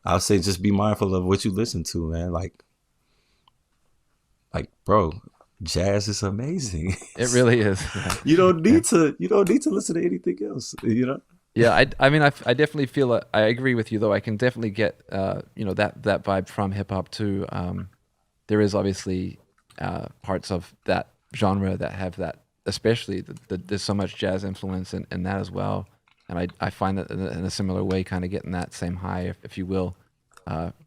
I'll say just be mindful of what you listen to, man. Like, bro, jazz is amazing.
It really is. Yeah.
You don't need to listen to anything else.
Yeah, I mean, I definitely feel I agree with you though. I can definitely get that vibe from hip hop too. There is obviously parts of that genre that have that, especially there's so much jazz influence in that as well. And I find that in a similar way, kind of getting that same high, if you will,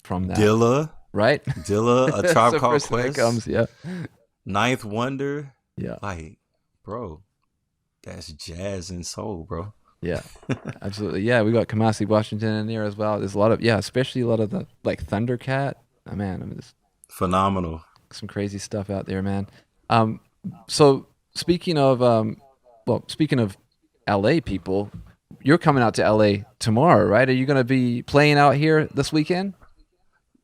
from that. Right?
Dilla, A
That's
Tribe
the
Called
first thing that
Quest,
comes, yeah.
Ninth Wonder.
Yeah.
Like, bro, that's jazz and soul, bro.
Yeah, absolutely. Yeah, we got Kamasi Washington in there as well. There's a lot of, especially a lot of the like Thundercat. Oh man, I mean, there's
Phenomenal.
some crazy stuff out there, man. So speaking of, speaking of LA people, you're coming out to LA tomorrow, right? Are you going to be playing out here this weekend?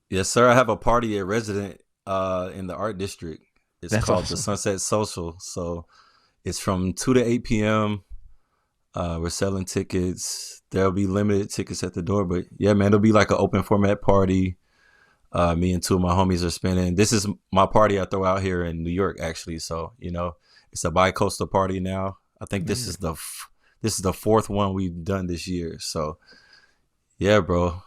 Yes, sir. I have a party at Resident in the Art District. That's called
awesome.
The Sunset Social. So it's from 2 to 8 p.m. We're selling tickets. There'll be limited tickets at the door, but yeah, man, it'll be like an open format party. Me and two of my homies are spinning. This is my party I throw out here in New York, actually. So it's a bi-coastal party now. I think this is the fourth one we've done this year. So yeah, bro.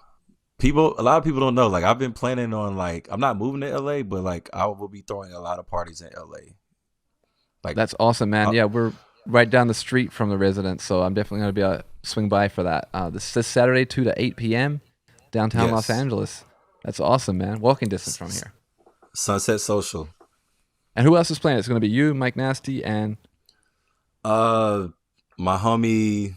A lot of people don't know. Like, I've been planning on, like, I'm not moving to LA, but like I will be throwing a lot of parties in LA. Like,
that's awesome, man. Yeah, we're right down the street from the Residence, so I'm definitely going to be able to swing by for that. This Saturday, 2 to 8 p.m., downtown Los Angeles. That's awesome, man. Walking distance from here.
Sunset Social.
And who else is playing? It's going to be you, Mike Nasty, and
my homie,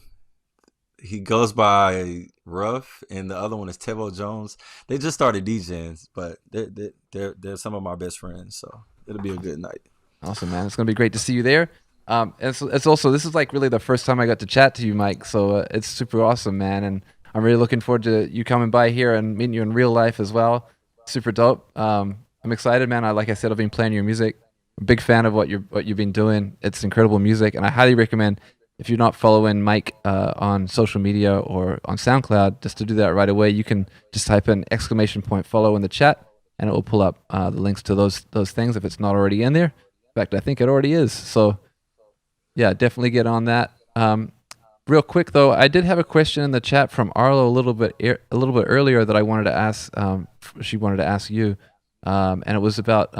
he goes by Ruff, and the other one is Tevo Jones. They just started DJing, but they're some of my best friends, so it'll be a good night.
Awesome, man. It's going to be great to see you there. It's also, this is like really the first time I got to chat to you, Mike, so it's super awesome, man, and I'm really looking forward to you coming by here and meeting you in real life as well. Super dope. I'm excited, man. Like I said, I've been playing your music. I'm a big fan of what you've been doing. It's incredible music, and I highly recommend, if you're not following Mike on social media or on SoundCloud, just to do that right away. You can just type in !follow in the chat, and it will pull up the links to those things if it's not already in there. In fact, I think it already is. So yeah, definitely get on that. Real quick though, I did have a question in the chat from Arlo a little bit earlier that I wanted to ask. She wanted to ask you, and it was about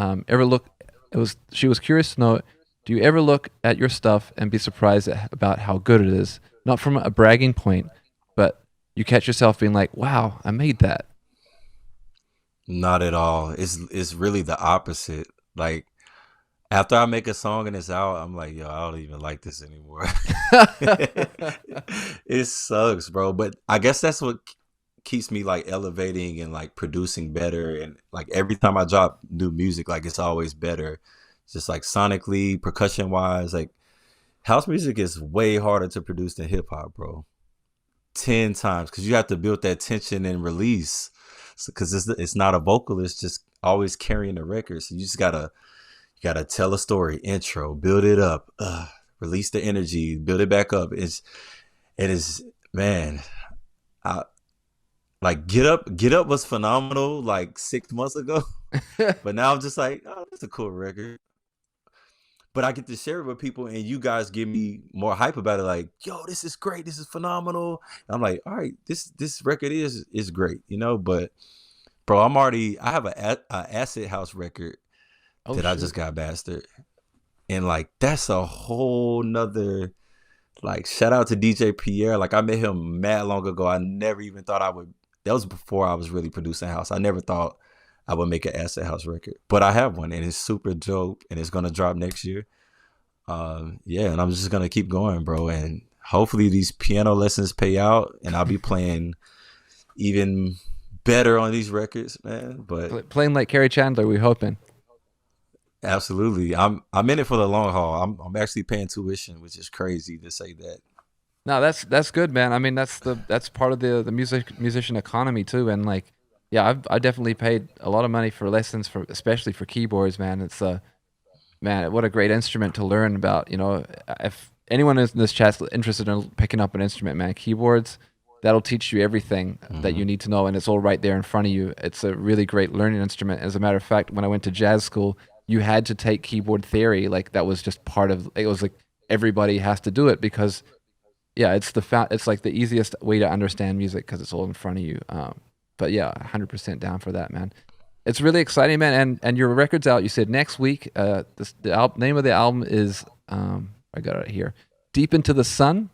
she was curious to know, do you ever look at your stuff and be surprised about how good it is? Not from a bragging point, but you catch yourself being like, "Wow, I made that."
Not at all. It's really the opposite. Like, after I make a song and it's out, I'm like, yo, I don't even like this anymore. It sucks, bro. But I guess that's what keeps me like elevating and like producing better. And like every time I drop new music, like it's always better. Just like sonically, percussion wise, like house music is way harder to produce than hip hop, bro. 10 times because you have to build that tension and release. Because it's not a vocalist just always carrying the record. So you gotta tell a story, intro, build it up, release the energy, build it back up. It is, man. Like Get Up was phenomenal like 6 months ago, but now I'm just like, oh, that's a cool record. But I get to share it with people, and you guys give me more hype about it. Like, yo, this is great, this is phenomenal. And I'm like, all right, this record is great, you know. But bro, I have a Acid House record that I just got bastard, and like that's a whole nother. Like, shout out to DJ Pierre. Like, I met him mad long ago. I never even thought I would. That was before I was really producing house. I never thought I would make an Acid House record, but I have one, and it's super dope, and it's gonna drop next year. Yeah, and I'm just gonna keep going, bro, and hopefully these piano lessons pay out, and I'll be playing even better on these records, man. But
playing like Kerry Chandler, we're hoping.
Absolutely, I'm in it for the long haul. I'm actually paying tuition, which is crazy to say that.
No, that's good, man. I mean, that's part of the musician economy too, and like, yeah, I definitely paid a lot of money for lessons especially for keyboards, man. It's man, what a great instrument to learn about. You know, if anyone in this chat's interested in picking up an instrument, man, keyboards, that'll teach you everything that you need to know, and it's all right there in front of you. It's a really great learning instrument. As a matter of fact, when I went to jazz school, you had to take keyboard theory. Like, that was just part of it. Was like everybody has to do it because, yeah, it's like the easiest way to understand music because it's all in front of you. But yeah, 100% down for that, man. It's really exciting, man. And your record's out. You said next week. The name of the album is I got it here, Deep Into the Sun,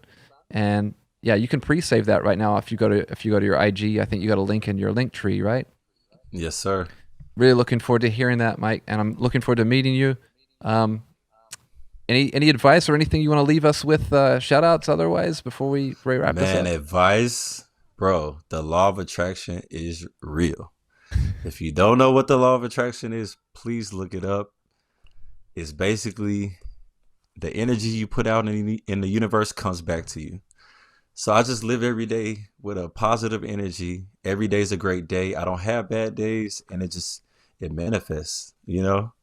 and yeah, you can pre-save that right now if you go to your IG. I think you got a link in your link tree, right?
Yes, sir.
Really looking forward to hearing that, Mike, and I'm looking forward to meeting you. Any advice or anything you want to leave us with, shout outs otherwise before we wrap this up?
Man, advice, bro, the law of attraction is real. If you don't know what the law of attraction is, please look it up. It's basically the energy you put out in the universe comes back to you. So I just live every day with a positive energy. Every day is a great day. I don't have bad days, and it manifests, you know?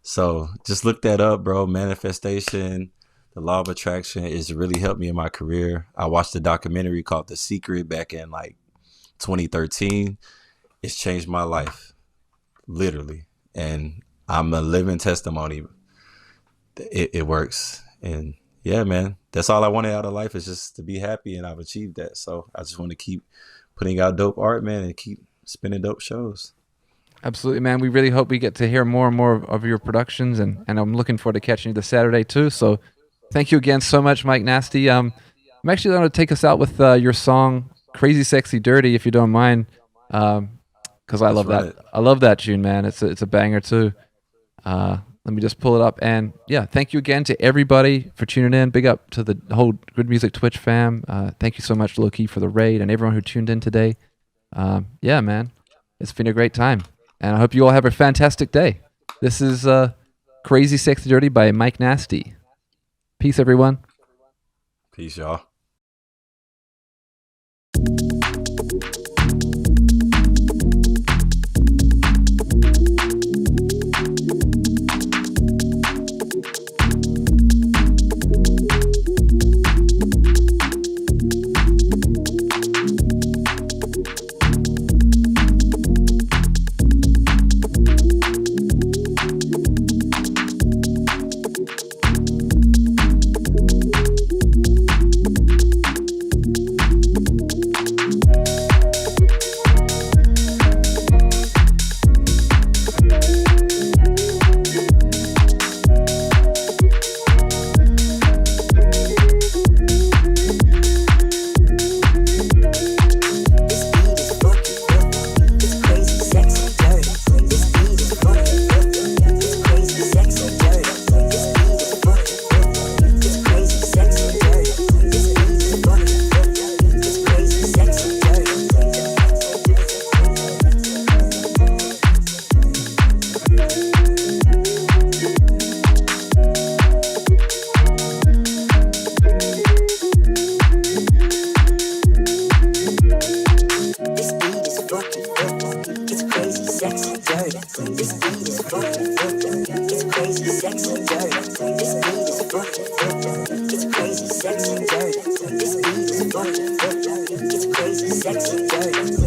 So just look that up, bro. Manifestation, the law of attraction has really helped me in my career. I watched a documentary called The Secret back in like 2013. It's changed my life, literally. And I'm a living testimony. It works. And yeah, man, that's all I wanted out of life is just to be happy, and I've achieved that. So I just want to keep putting out dope art, man, and keep spinning dope shows. Absolutely,
man. We really hope we get to hear more and more of your productions, and I'm looking forward to catching you this Saturday too. So thank you again so much, Mike Nasty. I'm actually going to take us out with your song Crazy Sexy Dirty, if you don't mind, because I love that. I love that tune, man. It's a banger too. Let me just pull it up. And yeah, thank you again to everybody for tuning in. Big up to the whole Good Music Twitch fam. Thank you so much, Low-Key, for the raid, and everyone who tuned in today. Yeah, man, it's been a great time. And I hope you all have a fantastic day. This is Crazy Sexy Dirty by Mike Nasty. Peace, everyone.
Peace, y'all.
sexy, dirty. This beat is funky, it's crazy, sexy, dirty. This beat is funky, it's crazy, sexy, dirty. This beat is funky, it's crazy, sexy, dirty.